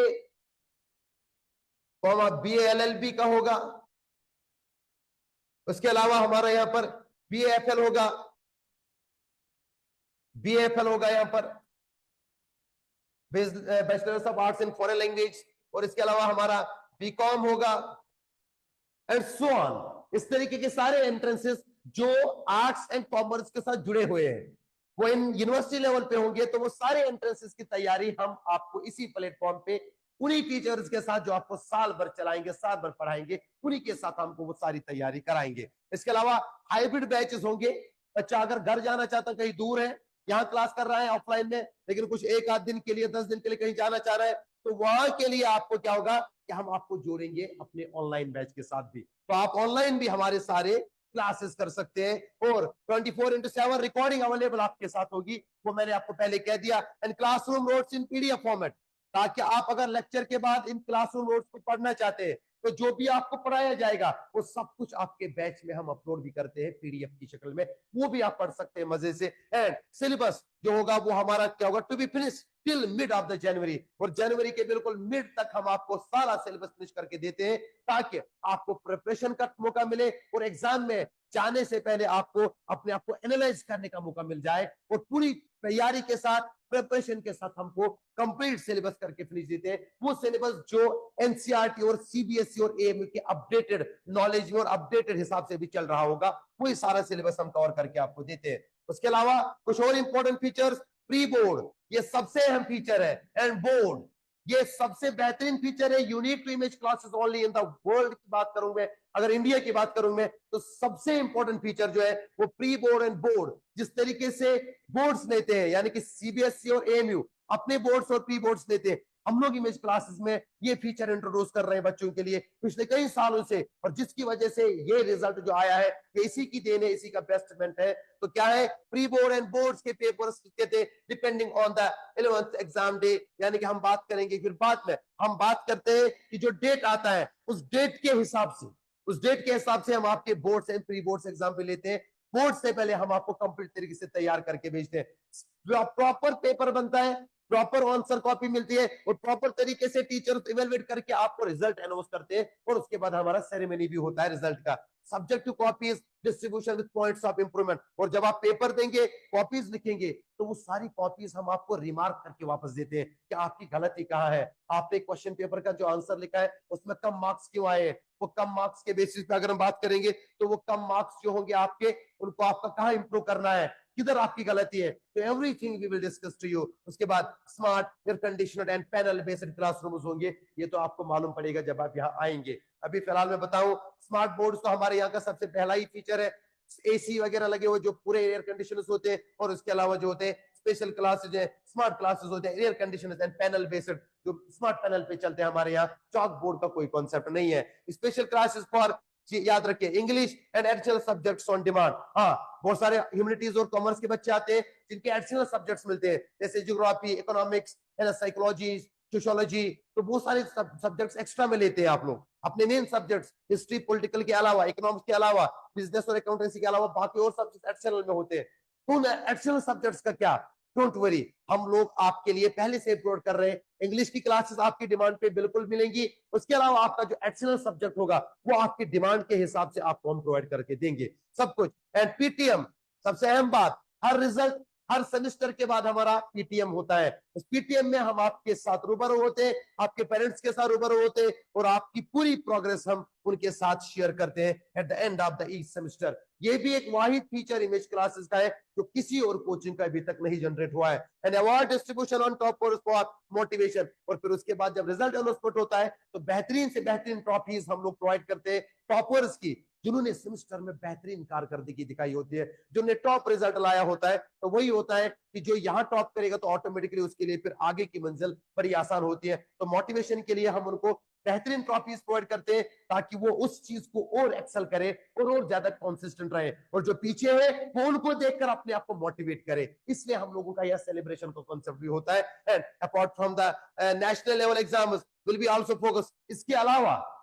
एलएलबी का होगा, उसके अलावा हमारा यहाँ पर बीएफएल होगा, यहाँ पर bachelors of arts in foreign language, और इसके अलावा हमारा बीकॉम होगा, एंड सो ऑन। इस तरीके के सारे एंट्रेंसेस जो आर्ट्स एंड कॉमर्स के साथ जुड़े हुए हैं, वो इन यूनिवर्सिटी लेवल पे होंगे, तो वो सारे एंट्रेंसेस की तैयारी हम आपको इसी प्लेटफॉर्म पे उन्हीं टीचर्स के साथ जो आपको साल भर चलाएंगे, साल भर पढ़ाएंगे, उन्हीं के साथ हमको वो सारी तैयारी कराएंगे। इसके अलावा हाइब्रिड बैचेस होंगे, बच्चा अगर घर जाना चाहता, कहीं दूर है, यहाँ क्लास कर रहा है ऑफलाइन में, लेकिन कुछ 1 आध दिन के लिए, 10 दिन के लिए कहीं जाना चाह रहा है, तो वहां के लिए आपको क्या होगा कि हम आपको जोड़ेंगे अपने ऑनलाइन बैच के साथ भी, तो आप ऑनलाइन भी हमारे सारे क्लासेस कर सकते हैं, और 24/7 रिकॉर्डिंग अवेलेबल आपके साथ होगी, वो मैंने आपको पहले कह दिया। And classroom notes in PDF format, ताकि आप अगर लेक्चर के बाद इन क्लासरूम नोट्स को पढ़ना चाहते हैं, तो जो भी आपको पढ़ाया जाएगा वो सब कुछ आपके बैच में हम अपलोड भी करते हैं पीडीएफ की शक्ल में, वो भी आप पढ़ सकते हैं मजे से। एंड सिलेबस जो होगा वो हमारा क्या होगा, to be finish till mid of the January, और जनवरी के बिल्कुल मिड तक हम आपको सारा सिलेबस फिनिश करके देते हैं, ताकि आपको प्रिपरेशन का मौका मिले, और एग्जाम में जाने से पहले आपको अपने आप को एनालाइज करने का मौका मिल जाए, और पूरी तैयारी के साथ, प्रिपरेशन के साथ हमको कंप्लीट सिलेबस करके फिनिश देते हैं। वो सिलेबस जो एनसीईआरटी और सीबीएसई और एएमयू के अपडेटेड नॉलेज में और अपडेटेड हिसाब से भी चल रहा होगा, वही सारा सिलेबस हम कवर करके आपको देते हैं। उसके अलावा कुछ और इंपॉर्टेंट फीचर्स, प्री बोर्ड ये सबसे अहम फीचर है, एंड बोर्ड ये सबसे बेहतरीन फीचर है, unique to Image Classes only in the world की बात करूं मैं, अगर इंडिया की बात करूं मैं, तो सबसे इंपॉर्टेंट फीचर जो है वो प्री बोर्ड एंड बोर्ड। जिस तरीके से बोर्ड्स लेते हैं, यानी कि सीबीएसई और एएमयू अपने बोर्ड्स और प्री बोर्ड्स लेते हैं, हम लोग इमेज क्लासेस में ये फीचर इंट्रोड्यूस कर रहे हैं बच्चों के लिए पिछले कई सालों से, और जिसकी वजह से ये रिजल्ट जो आया है ये इसी की देन है, इसी का बेस्टमेंट है। तो क्या है, प्री बोर्ड एंड बोर्ड्स के पेपर्स कहते हैं depending on the 11th exam day, यानी कि हम बात करेंगे फिर बाद में, हम बात करते हैं कि जो डेट आता है उस डेट के हिसाब से हम आपके boards and pre boards exam पे लेते हैं। बोर्ड से पहले हम आपको कंप्लीट तरीके से तैयार करके भेजते हैं, प्रॉपर पेपर बनता है, प्रॉपर आंसर कॉपी मिलती है, और प्रॉपर तरीके से टीचर इवेलुएट करके आपको रिजल्ट अनाउंस करते हैं, और उसके बाद हमारा सेरेमनी भी होता है रिजल्ट का। subjective copies, distribution with points of improvement. और जब आप पेपर देंगे, कॉपीज लिखेंगे, तो वो सारी कॉपीज हम आपको रिमार्क करके वापस देते हैं कि आपकी गलती कहाँ है, आपने क्वेश्चन पेपर का जो आंसर लिखा है उसमें कम मार्क्स क्यों आए, वो कम मार्क्स के बेसिस पे अगर हम बात करेंगे तो वो कम मार्क्स जो होंगे आपके, उनको आपका कहाँ इंप्रूव करना है, किधर आपकी गलती है, तो everything we will discuss to you. उसके बाद smart air conditioner and panel based classrooms होंगे, ये तो आपको मालूम पड़ेगा जब आप यहाँ आएंगे। अभी फिलहाल मैं बताऊं, स्मार्ट बोर्ड तो हमारे यहाँ का सबसे पहला ही फीचर है, एसी वगैरह लगे हुए जो पूरे एयर कंडीशनर्स होते हैं, और उसके अलावा जो होते हैं स्पेशल क्लासेज है, स्मार्ट क्लासेस होते हैं, air conditioners and panel based, जो स्मार्ट पैनल पे चलते हैं। हमारे यहाँ चॉक बोर्ड का कोई कॉन्सेप्ट नहीं है। स्पेशल क्लासेस फॉर, याद रखिए, English and additional subjects on demand. हाँ, बहुत सारे ह्यूमैनिटीज और कॉमर्स के बच्चे आते हैं जिनके एडिशनल सब्जेक्ट्स मिलते हैं, जैसे ज्योग्राफी, इकोनॉमिक्स, साइकोलॉजी, सोशियोलॉजी, तो बहुत सारे सब्जेक्ट्स एक्स्ट्रा में लेते हैं आप लोग। अपने मेन सब्जेक्ट्स हिस्ट्री, पॉलिटिकल के अलावा, इकोनॉमिक्स के अलावा, बिजनेस और अकाउंटेंसी के अलावा बाकी और सब्जेक्ट्स एडिशनल में होते हैं। उन एडिशनल सब्जेक्ट्स का क्या, डोंट वरी, हम लोग आपके लिए पहले से अपलोड कर रहे हैं। इंग्लिश की क्लासेस आपकी डिमांड पे बिल्कुल मिलेंगी, उसके अलावा आपका जो एडिशनल सब्जेक्ट होगा वो आपकी डिमांड के हिसाब से आपको हम प्रोवाइड करके देंगे सब कुछ। एंड पीटीएम, सबसे अहम बात, हर रिजल्ट, हर सेमेस्टर के बाद हमारा पीटीएम होता है। उस पीटीएम में हम आपके साथ रूबरू होते हैं, आपके पेरेंट्स के साथ रूबरू होते हैं, और आपकी पूरी प्रोग्रेस हम उनके साथ शेयर करते हैं eight the end of the each semester. ये भी एक वाहिद फीचर इमेज क्लासेस का है जो किसी और कोचिंग का अभी तक नहीं जनरेट हुआ है। And award distribution on top for motivation, और फिर उसके बाद जब रिजल्ट अनाउंसमेंट होता है तो बेहतरीन से बेहतरीन ट्रॉफीज हम लोग प्रोवाइड करते हैं टॉपर्स की, जिन्होंने सेमेस्टर में बेहतरीन कारकर्दगी दिखाई होती है, जिन्होंने टॉप रिजल्ट लाया होता है। तो वही होता है कि जो यहाँ टॉप करेगा तो ऑटोमेटिकली उसके लिए फिर आगे की मंजिल बड़ी आसान होती है। तो मोटिवेशन के लिए हम उनको बेहतरीन ट्रॉफीज प्रोवाइड करते हैं ताकि वो उस चीज को और एक्सेल करे और ज्यादा कंसिस्टेंट रहे, और जो पीछे है वो उनको देखकर अपने आप को मोटिवेट करे। इसलिए हम लोगों का यह सेलिब्रेशन का कॉन्सेप्ट भी होता है। And apart from the national level exams will be also focus, इसके अलावा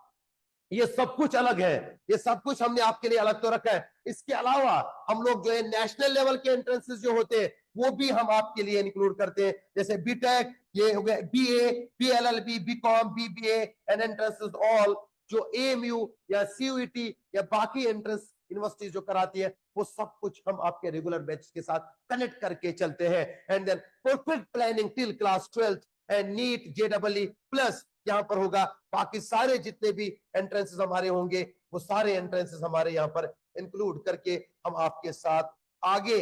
ये सब कुछ अलग है, ये सब कुछ हमने आपके लिए अलग तो रखा है। इसके अलावा हम लोग जो है नेशनल लेवल के एंट्रेंसेस जो होते हैं वो भी हम आपके लिए इंक्लूड करते हैं, जैसे बीटेक, ये हो गया BA, BLLB, BCom, BBA and entrances all, जो एएमयू या सीयूईटी या बाकी एंट्रेंस यूनिवर्सिटीज जो कराती है, वो सब कुछ हम आपके रेगुलर बैच के साथ कनेक्ट करके चलते हैं। And then perfect planning till class 12th and NEET, जेडबलई प्लस यहाँ पर होगा। बाकी सारे जितने भी एंट्रेंसेस हमारे होंगे वो सारे एंट्रेंसेस हमारे यहाँ पर इंक्लूड करके हम आपके साथ आगे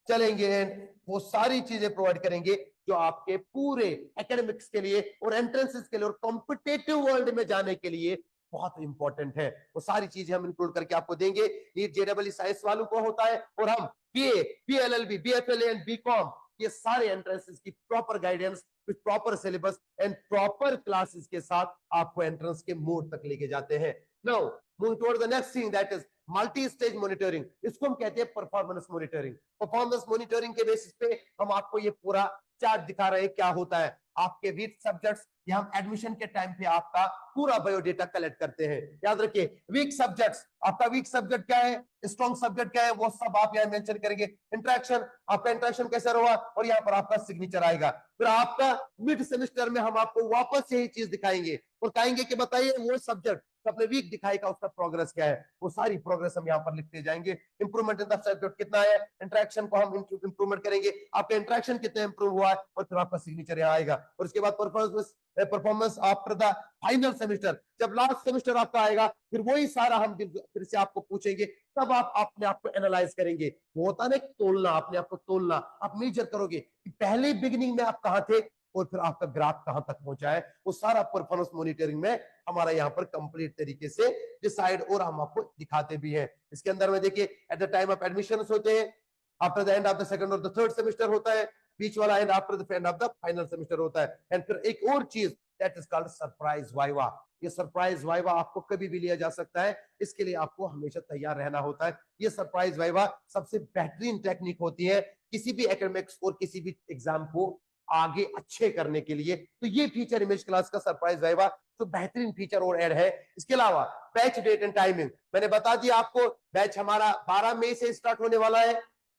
चलेंगे एंड वो सारी चीजें प्रोवाइड करेंगे जो आपके पूरे एकेडमिक्स के लिए और एंट्रेंसेस के लिए और कॉम्पिटेटिव वर्ल्ड में जाने के लिए बहुत इंपॉर्टेंट है। वो सारी चीजें हम इंक्लूड करके आपको देंगे। नीट, जेडबलई साइंस वालों को होता है, और हम बीए, बीएलएलबी, बीएफएलए एंड बीकॉम, ये सारे एंट्रेंसेस की proper guidance with proper syllabus and proper classes के साथ आपको एंट्रेंस के मोड तक लेके जाते हैं। Now moving toward the next thing, that is multi stage monitoring. इसको हम कहते हैं परफॉर्मेंस मॉनिटरिंग। परफॉर्मेंस मॉनिटरिंग के बेसिस पे हम आपको ये पूरा चार्ट दिखा रहे हैं क्या होता है। आपके वीक सब्जेक्ट्स, या हम एडमिशन के टाइम पे आपका पूरा बायोडेटा कलेक्ट करते हैं। याद रखिए, वीक सब्जेक्ट्स, आपका वीक सब्जेक्ट क्या है, स्ट्रॉन्ग सब्जेक्ट क्या है, वो सब आप यहाँ मेंशन करेंगे। इंटरेक्शन, आपका इंटरेक्शन कैसा रहा, और यहाँ पर आपका सिग्नेचर आएगा। फिर आपका मिड सेमेस्टर में हम आपको वापस यही चीज दिखाएंगे और कहेंगे कि बताइए वो सब्जेक्ट अपने वीक दिखाएगा, उसका प्रोग्रेस क्या है। वो सारी प्रोग्रेस हम यहाँ पर लिखते जाएंगे। इंप्रूवमेंट इन द सब्जेक्ट कितना है, इंटरेक्शन को हम इंप्रूवमेंट करेंगे, आपका इंटरेक्शन कितना इंप्रूव हुआ है, और फिर आपका सिग्नेचर यहाँ आएगा। और उसके बाद performance after the final semester, जब लास्ट सेमेस्टर आपका आएगा, फिर वही सारा हम फिर से आपको पूछेंगे, तब आप अपने आप को एनालाइज करेंगे। वो होता है तोलना, अपने आप को तोलना, आप मेजर करोगे कि पहले बिगिनिंग में आप कहाँ थे और फिर आपका ग्राफ कहां तक पहुंचा है। वो सारा परफॉर्मेंस मॉनिटरिंग में हमारा यहाँ पर कंप्लीट तरीके से डिसाइड, और हम आपको दिखाते भी हैं। इसके अंदर में देखिए, at the time of admission होते हैं, after the end of the second और द थर्ड सेमेस्टर होता है, बीच वाला and after the end of the final semester होता है। एंड फिर एक और चीज, that is called surprise viva. ये सरप्राइज वाइवा आपको कभी भी लिया जा सकता है, इसके लिए आपको हमेशा तैयार रहना होता है। ये सरप्राइज वाइवा सबसे बेहतरीन टेक्निक होती है किसी भी एकेडमिक्स और किसी भी एग्जाम को आगे अच्छे करने के लिए। तो ये फीचर इमेज क्लास का सरप्राइज वाइवा तो बेहतरीन फीचर और ऐड है। इसके अलावा बैच डेट एंड टाइमिंग मैंने बता दिया आपको। बैच हमारा 12 मई से स्टार्ट होने वाला है,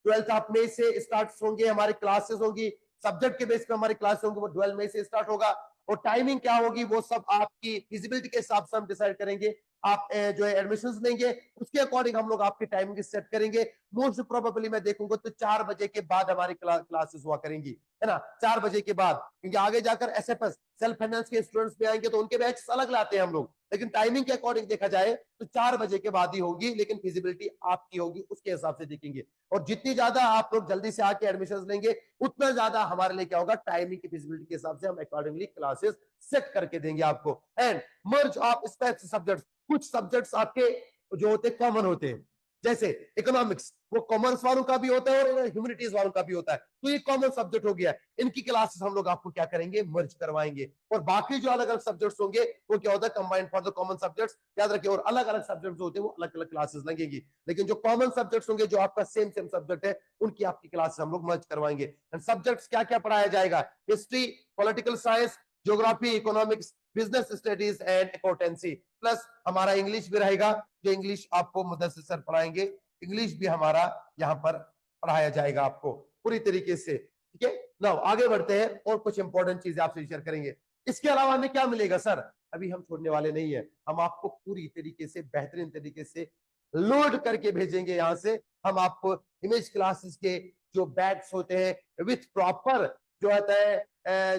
12th ऑफ मई से स्टार्ट होंगे हमारी क्लासेस होंगी, सब्जेक्ट के बेस पे हमारी क्लास होंगी, वो 12 मई से स्टार्ट होगा। और टाइमिंग क्या होगी वो सब आपकी फिजिबिलिटी के हिसाब से हम डिसाइड करेंगे। आप जो है एडमिशंस लेंगे, उसके अकॉर्डिंग हम लोग आपकी टाइमिंग सेट करेंगे। मोस्ट प्रोबेबली मैं देखूंगा तो 4 बजे के बाद हमारी क्लासेस हुआ करेंगी, है ना, 4 बजे के बाद, क्योंकि आगे जाकर एसएफएस सेल्फ फाइनेंस के स्टूडेंट्स भी आएंगे तो उनके बैच अलग लाते हैं हम लोग, लेकिन टाइमिंग के अकॉर्डिंग देखा जाए तो 4 बजे के बाद ही होगी, लेकिन फिजिबिलिटी आपकी होगी उसके हिसाब से देखेंगे। और जितनी ज्यादा आप लोग जल्दी से आके एडमिशन लेंगे उतना ज्यादा हमारे लिए क्या होगा, टाइमिंग की फिजिबिलिटी के हिसाब से हम अकॉर्डिंगली क्लासेस सेट करके देंगे आपको। And merge of specs subjects, कुछ सब्जेक्ट्स आपके जो होते हैं कॉमन होते हैं, जैसे इकोनॉमिक्स वो कॉमर्स वालों का भी होता है और ह्यूमैनिटीज वालों का भी होता है, तो ये कॉमन सब्जेक्ट हो गया। इनकी क्लासेस हम लोग आपको क्या करेंगे, मर्ज करवाएंगे। और बाकी जो अलग अलग सब्जेक्ट्स होंगे वो क्या होता है, combined for the common subjects, याद रखिए। और अलग अलग सब्जेक्ट्स होते हैं वो अलग अलग क्लासेस लगेंगी, लेकिन जो कॉमन सब्जेक्ट्स होंगे जो आपका सेम सब्जेक्ट है उनकी आपकी क्लासेस हम लोग मर्ज करवाएंगे। एंड सब्जेक्ट्स क्या क्या पढ़ाया जाएगा, history, political science, geography, economics, business studies and accountancy, plus हमारा इंग्लिश भी रहेगा, जो इंग्लिश आपको मुदस्सिर सर पढ़ाएंगे। इंग्लिश भी हमारा यहाँ पर पढ़ाया जाएगा आपको पूरी तरीके से, ठीक है। नाउ आगे बढ़ते हैं और कुछ इंपॉर्टेंट चीजें आपसे शेयर करेंगे। इसके अलावा हमें क्या मिलेगा सर, अभी हम छोड़ने वाले नहीं है, हम आपको पूरी तरीके से बेहतरीन तरीके से लोड करके भेजेंगे। यहाँ से हम आपको इमेज क्लासेस के जो बैग्स होते हैं विथ प्रॉपर जो होता है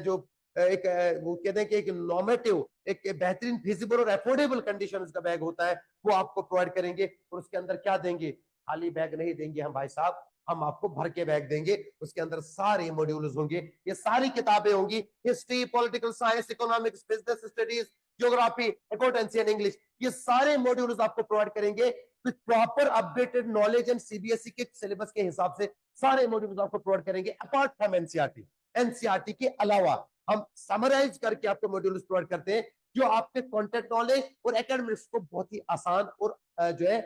जो एक वो कहते हैं कि एक नॉर्मेटिव, एक बेहतरीन फिजिबल और अफोर्डेबल कंडीशन का बैग होता है, वो आपको प्रोवाइड करेंगे। और उसके अंदर क्या देंगे, खाली बैग नहीं देंगे हम भाई साहब, हम आपको भर के बैग देंगे। उसके अंदर सारे मॉड्यूल्स होंगे, ये सारी किताबें होंगी, history, political science, economics, business studies, geography, accountancy and English, ये सारे मॉड्यूल्स आपको प्रोवाइड करेंगे with proper updated knowledge and CBSE के सिलेबस के हिसाब से सारे मॉड्यूल्स आपको प्रोवाइड करेंगे। अपार्ट फ्रॉम एनसीईआरटी, एनसीईआरटी के अलावा हम समराइज करके आपको मॉड्यूल्स प्रोवाइड करते हैं जो आपके कंटेंट नॉलेज और एकेडमिक्स को बहुत ही आसान और जो है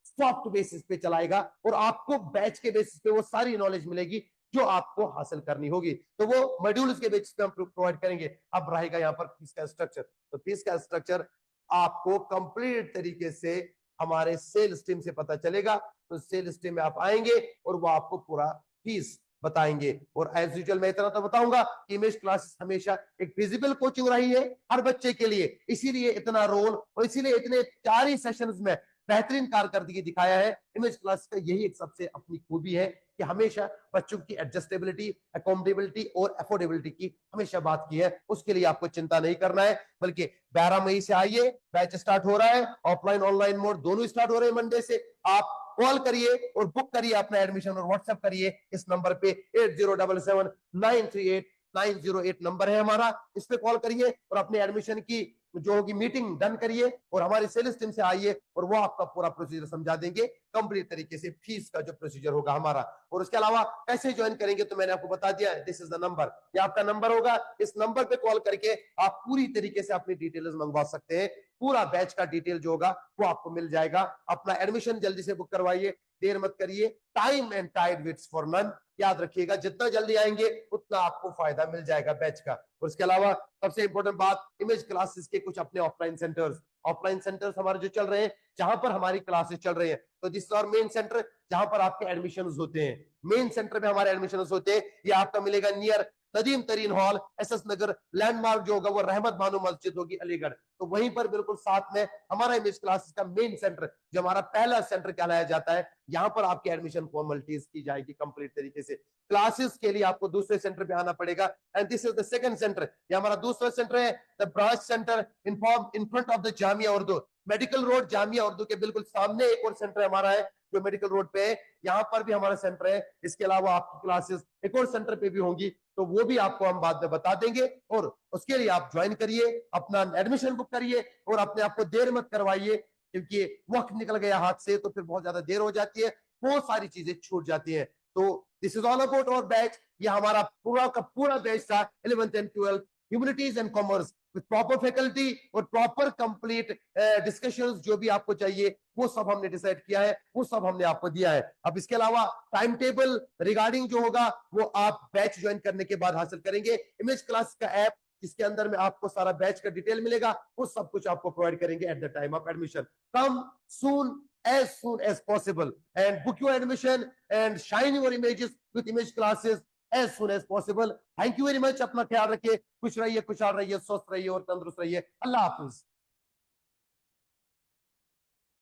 सॉफ्ट बेसिस पे चलाएगा, और आपको बैच के बेसिस पे वो सारी नॉलेज मिलेगी जो आपको हासिल करनी होगी। तो वो मॉड्यूल्स के बेसिस पे हम प्रोवाइड करेंगे। अब रहेगा यहाँ पर फीस का स्ट्रक्चर, तो फीस का स्ट्रक्चर आपको कंप्लीट तरीके से हमारे सेल्स टीम से पता चलेगा। तो सेल्स टीम में आप आएंगे और वो आपको पूरा फीस बताएंगे। और एज यूजुअल मैं इतना तो बताऊंगा कि इमेज क्लासेस हमेशा एक फिजिबल कोचिंग रही है हर बच्चे के लिए, इसीलिए इतना रोल और इसीलिए इतने 4 ही सेशंस में बेहतरीन कारकर्दगी दिखाया है। इमेज क्लास का यही एक सबसे अपनी खूबी है कि हमेशा बच्चों की एडजस्टेबिलिटी, अकोमोडेबिलिटी और अफोर्डेबिलिटी की हमेशा बात की है। उसके लिए आपको चिंता नहीं करना है, बल्कि 12 मई से आइए, बैच स्टार्ट हो रहा है, ऑफलाइन ऑनलाइन मोड दोनों स्टार्ट हो रहे हैं मंडे से। आप कॉल करिए और बुक करिए अपना एडमिशन और व्हाट्सएप करिए इस नंबर पे 8077938908 नंबर है हमारा, इस पे कॉल करिए और अपने एडमिशन की जो होगी मीटिंग डन करिए और हमारी सेल्स टीम से आइए और वो आपका पूरा प्रोसीजर समझा देंगे कंप्लीट तरीके से, फीस का जो प्रोसीजर होगा हमारा। और उसके अलावा कैसे ज्वाइन करेंगे तो मैंने आपको बता दिया है, दिस इज द नंबर, ये आपका नंबर होगा, इस नंबर पे कॉल करके आप पूरी तरीके से अपनी डिटेल्स मंगवा सकते हैं। पूरा बैच का डिटेल जो होगा वो आपको मिल जाएगा। अपना एडमिशन जल्दी से बुक करवाइए, देर मत करिए, time and tide waits for none, याद रखिएगा जितना जल्दी आएंगे उतना आपको फायदा मिल जाएगा बैच का। और उसके अलावा सबसे इंपॉर्टेंट बात, इमेज क्लासेस के कुछ अपने ऑफलाइन सेंटर्स हमारे जो चल रहे हैं, जहां पर हमारी क्लासेस चल रही है। तो दिस और मेन सेंटर जहां पर आपके एडमिशन होते हैं, मेन सेंटर में हमारे एडमिशन होते हैं, ये आपका मिलेगा नियर नदीम तरीन हॉल, एसएस नगर, लैंडमार्क जो होगा वो रहमत बानो मस्जिद होगी अलीगढ़, तो वहीं पर बिल्कुल साथ में हमारा इमेज क्लासेस का मेन सेंटर जो हमारा पहला सेंटर कहलाया जाता है, यहाँ पर आपकी एडमिशन फॉर्मेलिटीज की जाएगी कंप्लीट तरीके से। क्लासेस के लिए आपको दूसरे सेंटर पे आना पड़ेगा, and this is the second centre, ये हमारा दूसरा सेंटर है, the branch centre in front of the Jamia Urdu, medical road Jamia Urdu के बिल्कुल सामने एक और सेंटर हमारा है जो मेडिकल रोड पे है, यहाँ पर भी हमारा सेंटर है। इसके अलावा आपकी क्लासेस एक और सेंटर पे भी होंगी, तो वो भी आपको हम बाद में बता देंगे। और उसके लिए आप ज्वाइन करिए, अपना एडमिशन बुक करिए और अपने आप को देर मत करवाइए, क्योंकि वक्त निकल गया हाथ से तो फिर बहुत ज्यादा देर हो जाती है, बहुत सारी चीजें छूट जाती है। तो this is all about our batch, ये हमारा पूरा का पूरा बैच था 11th and 12th humanities and commerce with proper faculty और प्रॉपर कंप्लीट डिस्कशंस, जो भी आपको चाहिए वो सब हमने डिसाइड किया है, वो सब हमने आपको दिया है। अब इसके अलावा टाइम टेबल रिगार्डिंग जो होगा वो आप बैच ज्वाइन करने के बाद हासिल करेंगे। इमेज क्लास का ऐप जिसके अंदर में आपको सारा बैच का डिटेल मिलेगा, वो सब कुछ आपको प्रोवाइड करेंगे at the time of admission. Come soon as possible and book your admission and shine your images with image classes as soon as possible. Thank you very much. अपना ख्याल रखिए, खुश रहिए, खुशहाल रहिए, स्वस्थ रहिए और तंदुरुस्त रहिए। अल्लाह हाफिज।